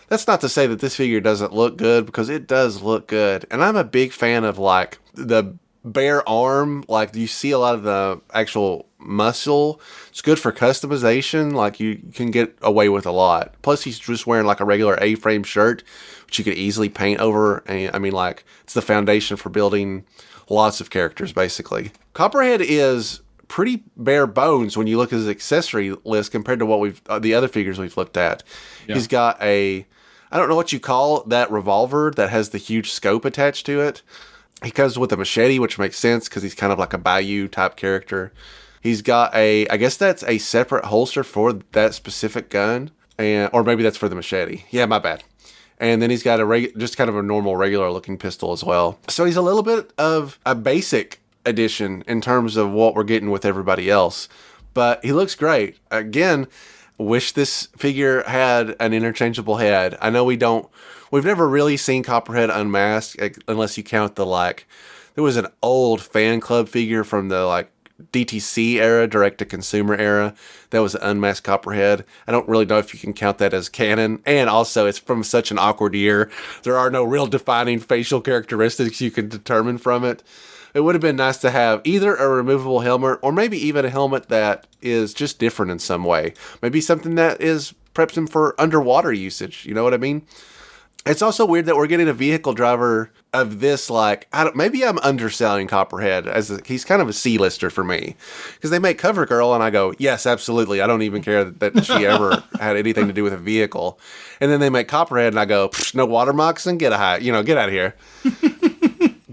That's not to say that this figure doesn't look good, because it does look good. And I'm a big fan of like the bare arm. Like you see a lot of the actual muscle. It's good for customization. Like you can get away with a lot. Plus he's just wearing like a regular A-frame shirt, which you could easily paint over. And it's the foundation for building lots of characters basically. Copperhead is pretty bare bones when you look at his accessory list compared to what the other figures we've looked at. Yeah. He's got I don't know what you call that revolver that has the huge scope attached to it. He comes with a machete, which makes sense because he's kind of like a Bayou type character. He's got I guess that's a separate holster for that specific gun, or maybe that's for the machete. Yeah, my bad. And then he's got just kind of a normal, regular looking pistol as well. So he's a little bit of a basic edition in terms of what we're getting with everybody else. But he looks great. Again, wish this figure had an interchangeable head. I know we've never really seen Copperhead unmasked unless you count there was an old fan club figure from the DTC era, direct to consumer era, that was an unmasked Copperhead. I don't really know if you can count that as canon. And also, it's from such an awkward year. There are no real defining facial characteristics you can determine from it. It would have been nice to have either a removable helmet or maybe even a helmet that is just different in some way. Maybe something that preps him for underwater usage. You know what I mean? It's also weird that we're getting a vehicle driver of this, maybe I'm underselling Copperhead he's kind of a C-lister for me. Because they make Cover Girl and I go, yes, absolutely. I don't even care that she ever had anything to do with a vehicle. And then they make Copperhead and I go, no water moccasin, get out of here.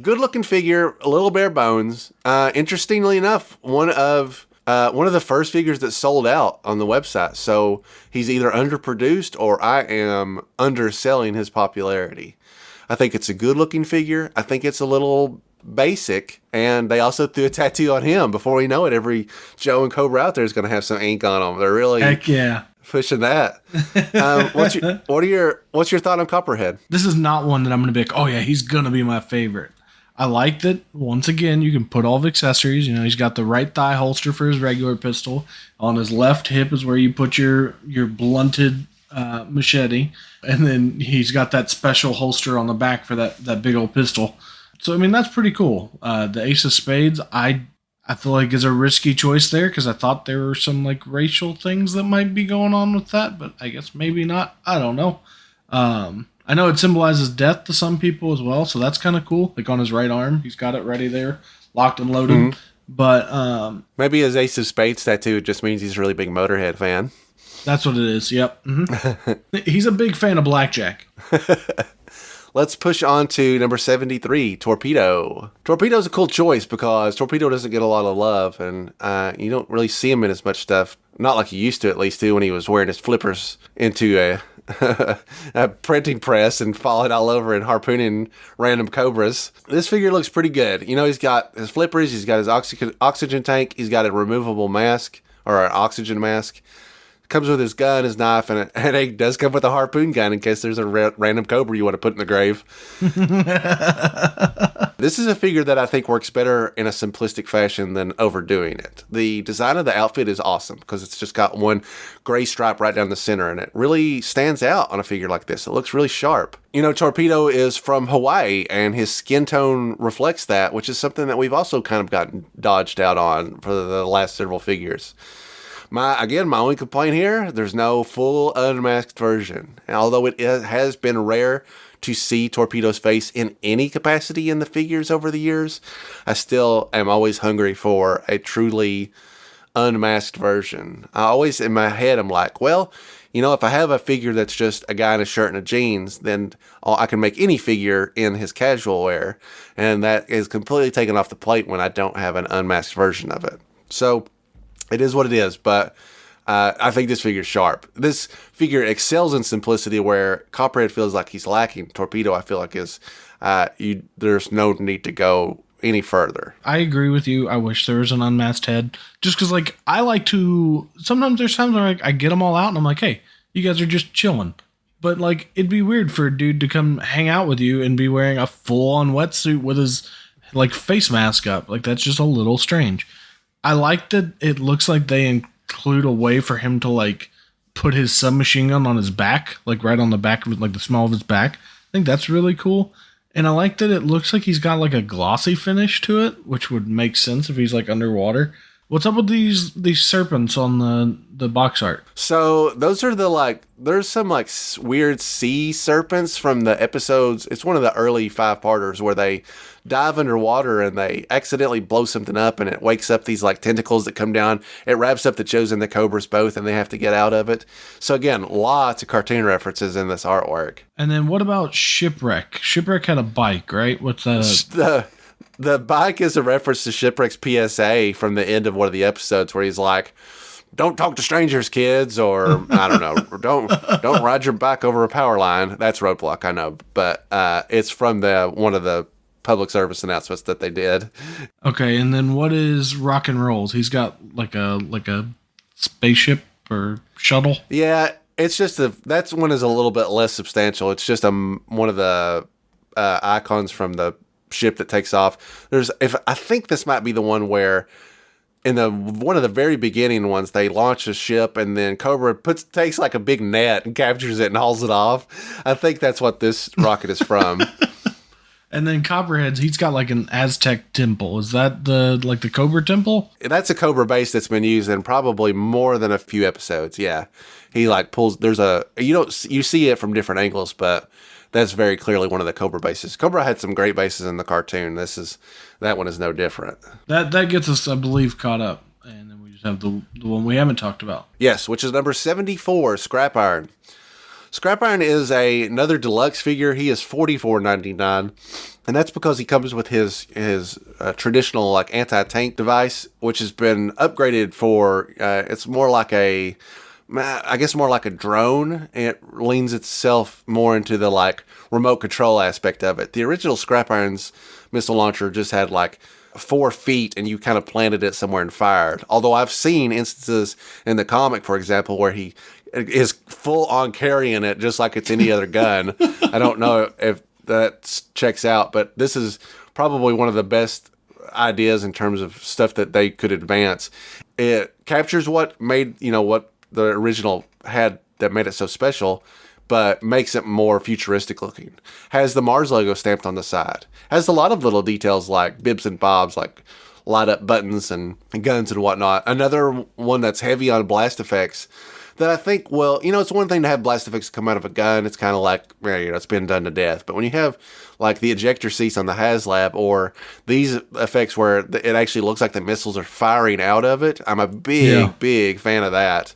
Good looking figure, a little bare bones. Interestingly enough, one of the first figures that sold out on the website. So he's either underproduced or I am underselling his popularity. I think it's a good looking figure. I think it's a little basic. And they also threw a tattoo on him. Before we know it, every Joe and Cobra out there is going to have some ink on them. They're really pushing that. What's your thought on Copperhead? This is not one that I'm going to be like, oh yeah, he's going to be my favorite. I like that, once again, you can put all the accessories. He's got the right thigh holster for his regular pistol. On his left hip is where you put your blunted machete. And then he's got that special holster on the back for that big old pistol. So, that's pretty cool. The Ace of Spades, I feel like is a risky choice there because I thought there were some racial things that might be going on with that, but I guess maybe not. I don't know. I know it symbolizes death to some people as well, so that's kind of cool. On his right arm, he's got it ready there, locked and loaded. Mm-hmm. But maybe his Ace of Spades tattoo just means he's a really big Motorhead fan. That's what it is. Yep. Mm-hmm. He's a big fan of blackjack. Let's push on to number 73, Torpedo. Torpedo's a cool choice because Torpedo doesn't get a lot of love, and you don't really see him in as much stuff. Not like you used to, at least, when he was wearing his flippers into a printing press and falling all over and harpooning random cobras. This figure looks pretty good. He's got his flippers, he's got his oxygen tank, he's got a removable mask, or an oxygen mask. Comes with his gun, his knife, and it does come with a harpoon gun in case there's a random cobra you want to put in the grave. This is a figure that I think works better in a simplistic fashion than overdoing it. The design of the outfit is awesome because it's just got one gray stripe right down the center, and it really stands out on a figure like this. It looks really sharp. Torpedo is from Hawaii, and his skin tone reflects that, which is something that we've also kind of gotten dodged out on for the last several figures. My only complaint here, there's no full unmasked version. And although it has been rare to see Torpedo's face in any capacity in the figures over the years, I still am always hungry for a truly unmasked version. I always, in my head, I'm like, well, if I have a figure that's just a guy in a shirt and a jeans, then I can make any figure in his casual wear. And that is completely taken off the plate when I don't have an unmasked version of it. So it is what it is, but I think this figure's sharp. This figure excels in simplicity where Copperhead feels like he's lacking. Torpedo, I feel like there's no need to go any further. I agree with you. I wish there was an unmasked head. Just because, I like to... Sometimes there's times where I get them all out and I'm like, hey, you guys are just chilling. But, it'd be weird for a dude to come hang out with you and be wearing a full-on wetsuit with his, face mask up. That's just a little strange. I like that it looks like they include a way for him to put his submachine gun on his back, right on the back of the small of his back. I think that's really cool. And I like that it looks like he's got a glossy finish to it, which would make sense if he's underwater. What's up with these serpents on the box art? So those are there's some weird sea serpents from the episodes. It's one of the early 5-parters where they dive underwater and they accidentally blow something up and it wakes up these tentacles that come down. It wraps up the Chosen and the Cobras both and they have to get out of it. So again, lots of cartoon references in this artwork. And then what about Shipwreck? Shipwreck had a bike, right? What's that? The bike is a reference to Shipwreck's PSA from the end of one of the episodes where he's like, "Don't talk to strangers, kids," or I don't know, don't ride your bike over a power line. That's Roadblock, I know, but it's from one of the public service announcements that they did. Okay, and then what is Rock and Rolls? He's got like a spaceship or shuttle. Yeah, it's just that one is a little bit less substantial. It's just one of the icons from the ship that takes off. I think this might be the one where in one of the very beginning ones they launch a ship and then Cobra takes a big net and captures it and hauls it off. I think that's what this rocket is from. And then Copperheads, he's got an Aztec temple. Is that the Cobra temple? That's a Cobra base that's been used in probably more than a few episodes. Yeah, he pulls. You see it from different angles, but that's very clearly one of the Cobra bases. Cobra had some great bases in the cartoon. That one is no different. That gets us, I believe, caught up. And then we just have the one we haven't talked about. Yes, which is number 74, Scrap Iron. Scrap Iron is another deluxe figure. He is $44.99. And that's because he comes with his traditional anti-tank device, which has been upgraded for, it's more like a drone. It leans itself more into the remote control aspect of it. The original Scrap Iron's missile launcher just had 4 feet and you kind of planted it somewhere and fired. Although I've seen instances in the comic, for example, where he is full on carrying it just like it's any other gun. I don't know if that checks out, but this is probably one of the best ideas in terms of stuff that they could advance. It captures what made, what the original had that made it so special, but makes it more futuristic looking. Has the Mars logo stamped on the side. Has a lot of little details like bibs and bobs, like light up buttons and guns and whatnot. Another one that's heavy on blast effects that I think, it's one thing to have blast effects come out of a gun. It's kind of it's been done to death. But when you have the ejector seats on the HasLab or these effects where it actually looks like the missiles are firing out of it, I'm a big fan of that.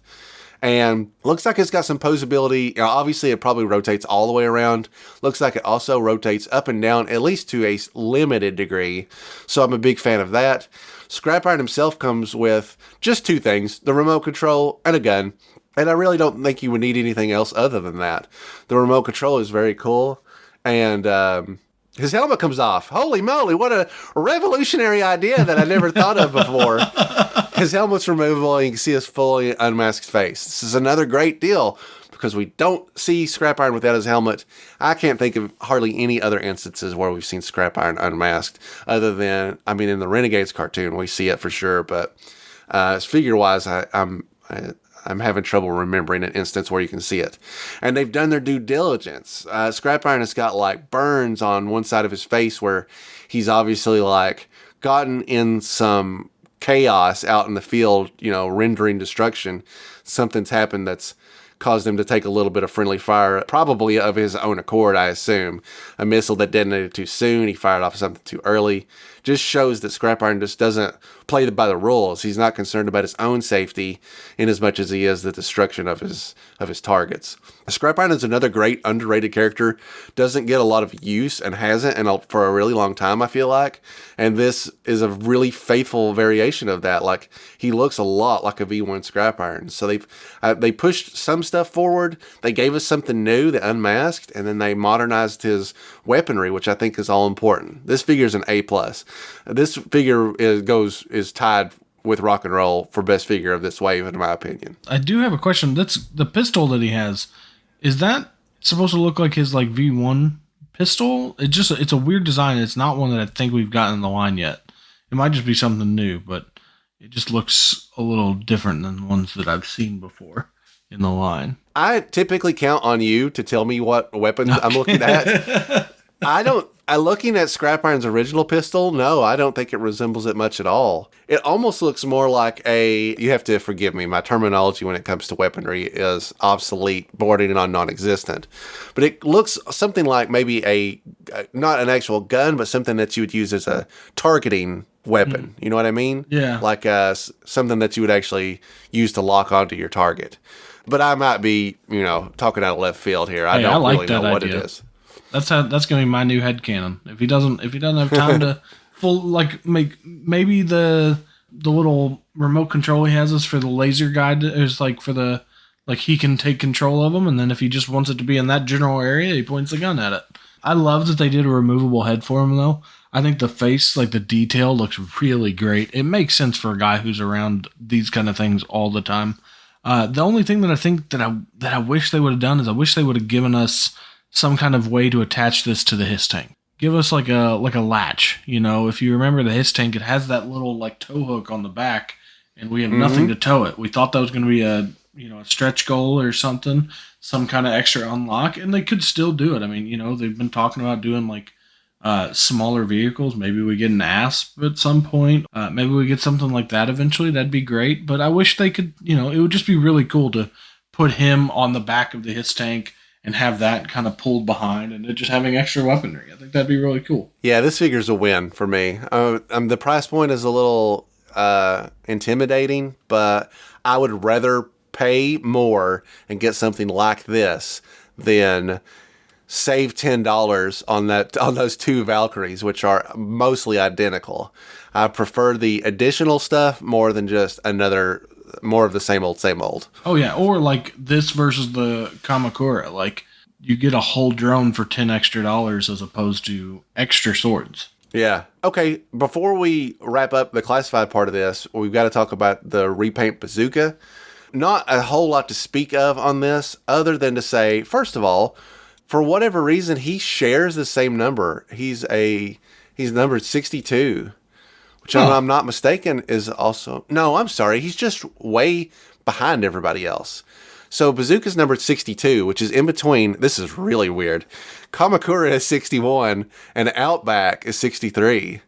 And looks like it's got some posability. Obviously, it probably rotates all the way around. Looks like it also rotates up and down, at least to a limited degree. So I'm a big fan of that. Scrap Iron himself comes with just 2 things, the remote control and a gun. And I really don't think you would need anything else other than that. The remote control is very cool. And his helmet comes off. Holy moly, what a revolutionary idea that I never thought of before. His helmet's removable and you can see his fully unmasked face. This is another great deal because we don't see Scrap Iron without his helmet. I can't think of hardly any other instances where we've seen Scrap Iron unmasked other than, in the Renegades cartoon, we see it for sure. But figure-wise, I'm having trouble remembering an instance where you can see it. And they've done their due diligence. Scrap Iron has got burns on one side of his face where he's obviously gotten in some chaos out in the field, rendering destruction. Something's happened that's caused him to take a little bit of friendly fire, probably of his own accord, I assume. A missile that detonated too soon, he fired off something too early. Just shows that Scrap Iron just doesn't play by the rules. He's not concerned about his own safety in as much as he is the destruction of his targets. Scrap Iron is another great underrated character. Doesn't get a lot of use and hasn't for a really long time, I feel like. And this is a really faithful variation of that. He looks a lot like a V1 Scrap Iron. So they pushed some stuff forward. They gave us something new that unmasked, and then they modernized his weaponry, which I think is all important. This figure is an A+. This figure is tied with Rock and Roll for best figure of this wave, in my opinion. I do have a question. That's the pistol that he has. Is that supposed to look like his V1 pistol? It's a weird design. It's not one that I think we've gotten in the line yet. It might just be something new, but it just looks a little different than ones that I've seen before in the line. I typically count on you to tell me what weapons I'm looking at. Looking at Scrap Iron's original pistol, no, I don't think it resembles it much at all. It almost looks more like you have to forgive me, my terminology when it comes to weaponry is obsolete, bordering on non-existent. But it looks something like maybe not an actual gun, but something that you would use as a targeting weapon. You know what I mean? Yeah. Like something that you would actually use to lock onto your target. But I might be, talking out of left field here. I don't really know what it is. That's going to be my new headcanon. If he doesn't have time to make maybe the little remote control he has is for the laser guide is he can take control of them, and then if he just wants it to be in that general area, he points the gun at it. I love that they did a removable head for him though. I think the face, the detail looks really great. It makes sense for a guy who's around these kind of things all the time. The only thing that I think that I wish they would have done is I wish they would have given us some kind of way to attach this to the HISS tank. Give us like a latch. If you remember the HISS tank, it has that little tow hook on the back, and we have nothing to tow it. We thought that was going to be a stretch goal or something, some kind of extra unlock, and they could still do it. I mean, they've been talking about doing smaller vehicles. Maybe we get an ASP at some point. Maybe we get something like that eventually. That'd be great. But I wish they could, it would just be really cool to put him on the back of the HISS tank and have that kind of pulled behind and just having extra weaponry. I think that'd be really cool. Yeah, this figure's a win for me. The price point is a little intimidating, but I would rather pay more and get something like this than save $10 on those two Valkyries, which are mostly identical. I prefer the additional stuff more than just more of the same old. Oh yeah, or this versus the Kamakura. You get a whole drone for $10 extra as opposed to extra swords. Yeah. Okay, before we wrap up the classified part of this, we've got to talk about the repaint bazooka. Not a whole lot to speak of on this, other than to say, first of all, for whatever reason, he shares the same number. He's numbered 62, which, if I'm not mistaken, is also... No, I'm sorry. He's just way behind everybody else. So Bazooka's numbered 62, which is in between... This is really weird. Kamakura is 61, and Outback is 63.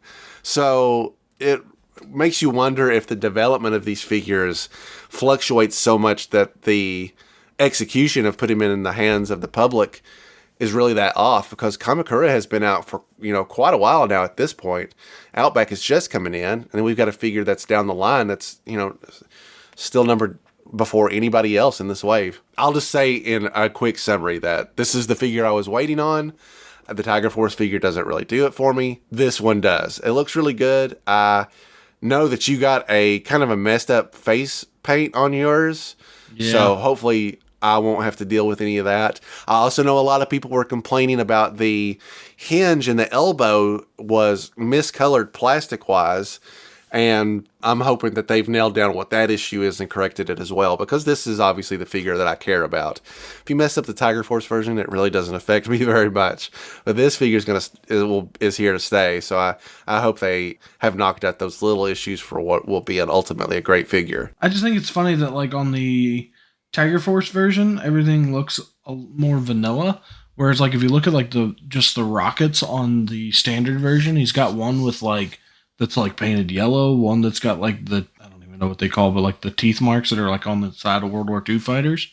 So it makes you wonder if the development of these figures fluctuates so much that the execution of putting them in the hands of the public is really that off, because Kamakura has been out for quite a while now at this point. Outback is just coming in, and then we've got a figure that's down the line that's still numbered before anybody else in this wave. I'll just say in a quick summary that this is the figure I was waiting on. The Tiger Force figure doesn't really do it for me. This one does. It looks really good. I know that you got a kind of a messed up face paint on yours, so hopefully I won't have to deal with any of that. I also know a lot of people were complaining about the hinge and the elbow was miscolored plastic-wise, and I'm hoping that they've nailed down what that issue is and corrected it as well, because this is obviously the figure that I care about. If you mess up the Tiger Force version, it really doesn't affect me very much. But this figure is here to stay, so I hope they have knocked out those little issues for what will be ultimately a great figure. I just think it's funny that on the Tiger Force version, everything looks more vanilla. Whereas if you look at the rockets on the standard version, he's got one with that's painted yellow, one that's got I don't even know what they call, but the teeth marks that are on the side of World War II fighters.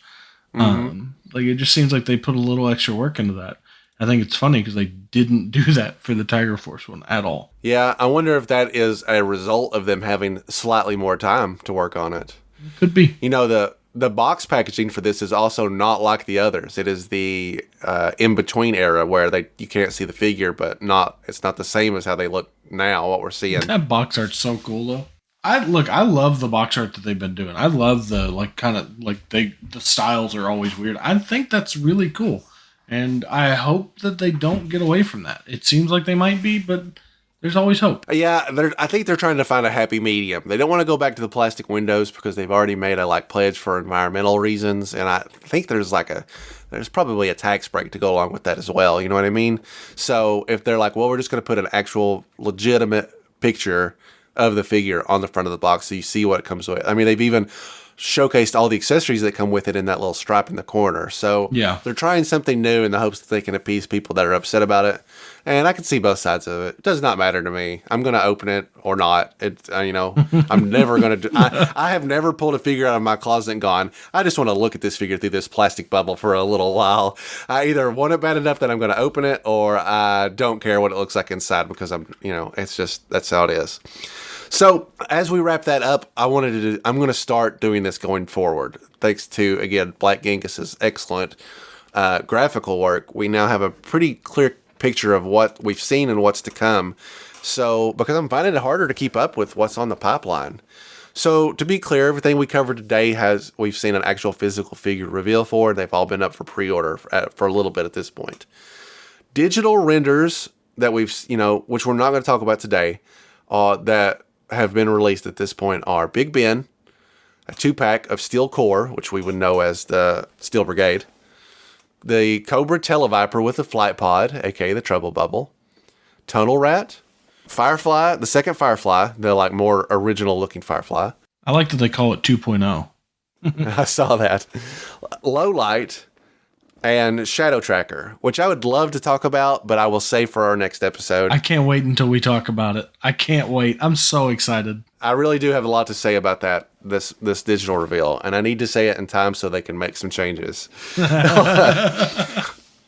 It just seems like they put a little extra work into that. I think it's funny because they didn't do that for the Tiger Force one at all. Yeah, I wonder if that is a result of them having slightly more time to work on it. Could be. The box packaging for this is also not like the others. It is the in-between era where you can't see the figure, but it's not the same as how they look now, what we're seeing. That box art's so cool, though. I love the box art that they've been doing. I love the the styles are always weird. I think that's really cool, and I hope that they don't get away from that. It seems like they might be, but there's always hope. Yeah, I think they're trying to find a happy medium. They don't want to go back to the plastic windows because they've already made a pledge for environmental reasons, and I think there's probably a tax break to go along with that as well. You know what I mean? So if they're well, we're just going to put an actual legitimate picture of the figure on the front of the box so you see what it comes with. I mean, they've even showcased all the accessories that come with it in that little stripe in the corner. So Yeah. they're trying something new in the hopes that they can appease people that are upset about it. And I can see both sides of it. It does not matter to me. I'm going to open it or not. I'm never going to do. I have never pulled a figure out of my closet and gone, I just want to look at this figure through this plastic bubble for a little while. I either want it bad enough that I'm going to open it, or I don't care what it looks like inside because it's just, that's how it is. So as we wrap that up, I'm going to start doing this going forward. Thanks to, again, Black Genghis's excellent graphical work. We now have a pretty clear picture of what we've seen and what's to come. So, because I'm finding it harder to keep up with what's on the pipeline. So, to be clear, everything we covered today we've seen an actual physical figure reveal for. They've all been up for pre-order for a little bit at this point. Digital renders that which we're not going to talk about today, that have been released at this point are Big Ben, a 2-pack of Steel Core, which we would know as the Steel Brigade, the Cobra Televiper with a flight pod, aka the Trouble Bubble, Tunnel Rat, Firefly, the second Firefly, the more original looking Firefly. I like that they call it 2.0. I saw that. Low Light, and Shadow Tracker, which I would love to talk about, but I will save for our next episode. I can't wait until we talk about it. I can't wait. I'm so excited. I really do have a lot to say about this digital reveal, and I need to say it in time so they can make some changes.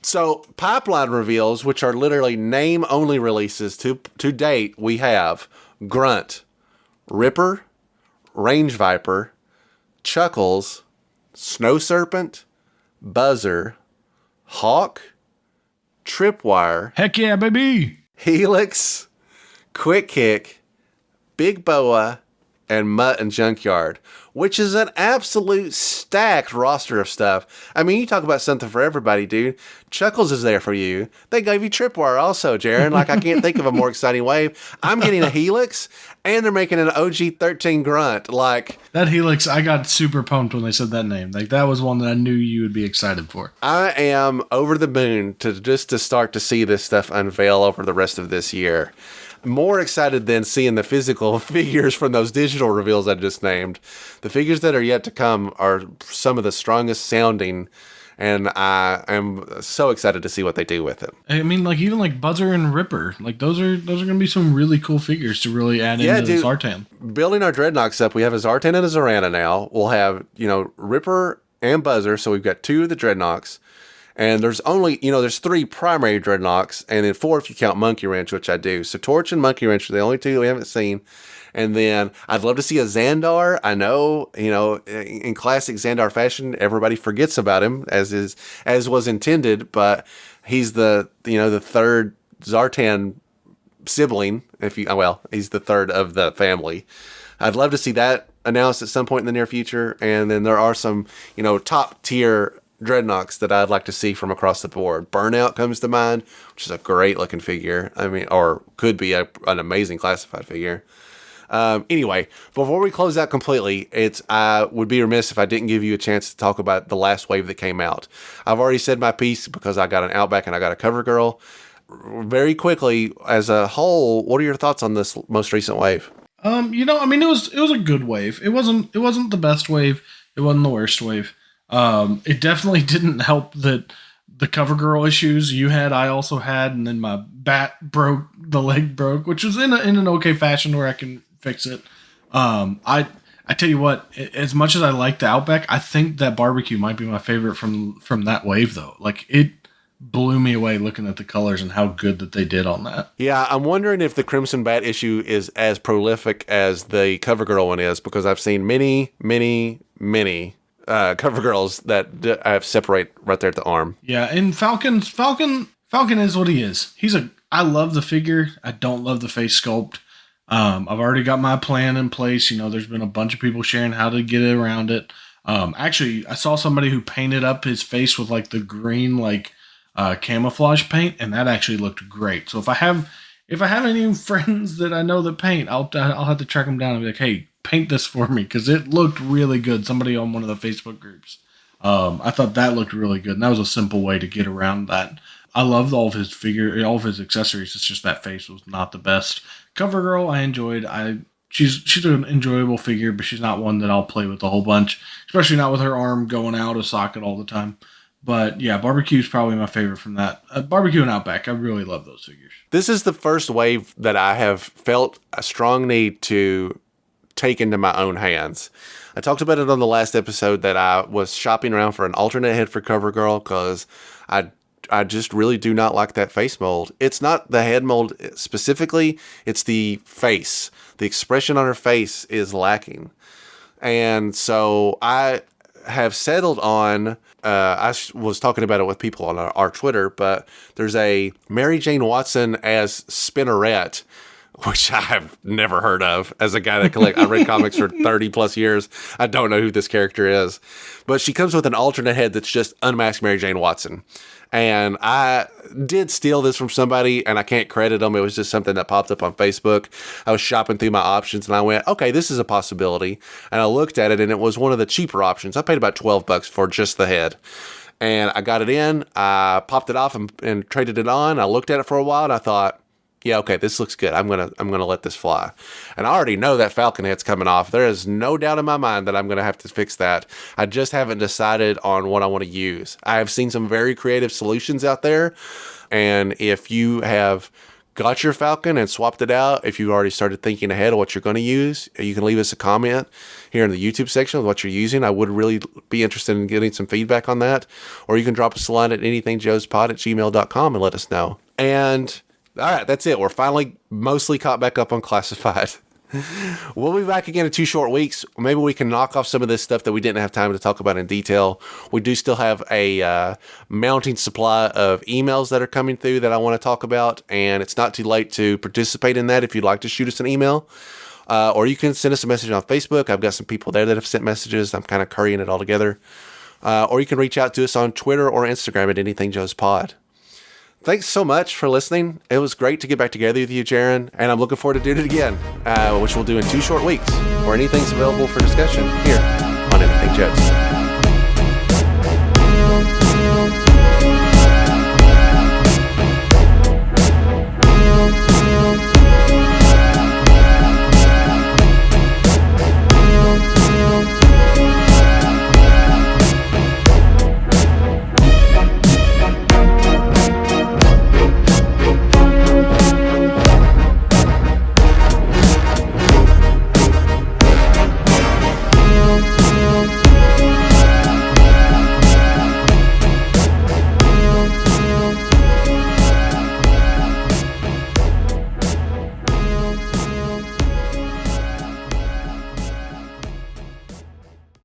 So, pipeline reveals, which are literally name-only releases to date, we have Grunt, Ripper, Range Viper, Chuckles, Snow Serpent, Buzzer, Hawk, Tripwire. Heck yeah, baby! Helix, Quick Kick, Big Boa, and Mutt and Junkyard, which is an absolute stacked roster of stuff. I mean, you talk about something for everybody, dude. Chuckles is there for you. They gave you Tripwire also, Jaren. I can't think of a more exciting wave. I'm getting a Helix, and they're making an OG-13 Grunt. That Helix, I got super pumped when they said that name. That was one that I knew you would be excited for. I am over the moon to start to see this stuff unveil over the rest of this year. More excited than seeing the physical figures from those digital reveals I just named. The figures that are yet to come are some of the strongest sounding, and I am so excited to see what they do with it. I mean, even Buzzer and Ripper, those are going to be some really cool figures to really add into Zartan. Building our Dreadnoks up, we have a Zartan and a Zorana now. We'll have, Ripper and Buzzer, so we've got 2 of the Dreadnoks. And there's only, there's 3 primary Dreadnoks, and then 4 if you count Monkey Wrench, which I do. So Torch and Monkey Wrench are the only 2 we haven't seen. And then I'd love to see a Xandar. I know, in classic Xandar fashion, everybody forgets about him as was intended, but he's the third Zartan sibling. He's the third of the family. I'd love to see that announced at some point in the near future. And then there are some, top tier Dreadnoks that I'd like to see from across the board. Burnout comes to mind, which is a great looking figure. I mean, or could be an amazing classified figure. Anyway, before we close out completely, I would be remiss if I didn't give you a chance to talk about the last wave that came out. I've already said my piece because I got an Outback and I got a CoverGirl. Very quickly, as a whole, what are your thoughts on this most recent wave? It was a good wave. It wasn't the best wave. It wasn't the worst wave. It definitely didn't help that the CoverGirl issues you had, I also had, and then my bat broke, the leg broke, which was in an okay fashion where I can fix it. I tell you what, as much as I like the Outback, I think that barbecue might be my favorite from that wave, though. It blew me away looking at the colors and how good that they did on that. Yeah, I'm wondering if the Crimson Bat issue is as prolific as the CoverGirl one is, because I've seen many CoverGirls that I have separate right there at the arm. Yeah, and Falcon is what he is. I love the figure. I don't love the face sculpt. I've already got my plan in place. There's been a bunch of people sharing how to get around it. Actually, I saw somebody who painted up his face with the green camouflage paint, and that actually looked great. So if I have any friends that I know that paint, I'll have to track them down and be like, hey, paint this for me, because it looked really good. Somebody on one of the Facebook groups. I thought that looked really good, and that was a simple way to get around that. I loved all of his accessories. It's just that face was not the best. CoverGirl, I enjoyed. she's an enjoyable figure, but she's not one that I'll play with a whole bunch, especially not with her arm going out of socket all the time. But yeah, Barbecue is probably my favorite from that. Barbecue and Outback, I really love those figures. This is the first wave that I have felt a strong need to take into my own hands. I talked about it on the last episode that I was shopping around for an alternate head for CoverGirl because I just really do not like that face mold. It's not the head mold specifically, it's the face. The expression on her face is lacking. And so I have settled on, I was talking about it with people on our Twitter, but there's a Mary Jane Watson as Spinneret, which I have never heard of. As a guy that I read comics for 30 plus years, I don't know who this character is. But she comes with an alternate head that's just unmasked Mary Jane Watson. And I did steal this from somebody, and I can't credit them. It was just something that popped up on Facebook. I was shopping through my options, and I went, okay, this is a possibility. And I looked at it, and it was one of the cheaper options. I paid about $12 for just the head. And I got it in. I popped it off and traded it on. I looked at it for a while, and I thought, yeah, okay, this looks good. I'm gonna let this fly. And I already know that Falcon head's coming off. There is no doubt in my mind that I'm gonna have to fix that. I just haven't decided on what I want to use. I have seen some very creative solutions out there, and if you have got your Falcon and swapped it out, if you've already started thinking ahead of what you're going to use, you can leave us a comment here in the YouTube section of what you're using. I would really be interested in getting some feedback on that. Or you can drop us a line at anythingjoespod@gmail.com and let us know. And all right, that's it. We're finally mostly caught back up on Classified. We'll be back again in 2 short weeks. Maybe we can knock off some of this stuff that we didn't have time to talk about in detail. We do still have a mounting supply of emails that are coming through that I want to talk about, and it's not too late to participate in that if you'd like to shoot us an email. Or you can send us a message on Facebook. I've got some people there that have sent messages. I'm kind of currying it all together. Or you can reach out to us on Twitter or Instagram at anythingjoespod. Thanks so much for listening. It was great to get back together with you, Jaren, and I'm looking forward to doing it again, which we'll do in 2 short weeks, or anything's available for discussion here on Anything Joes.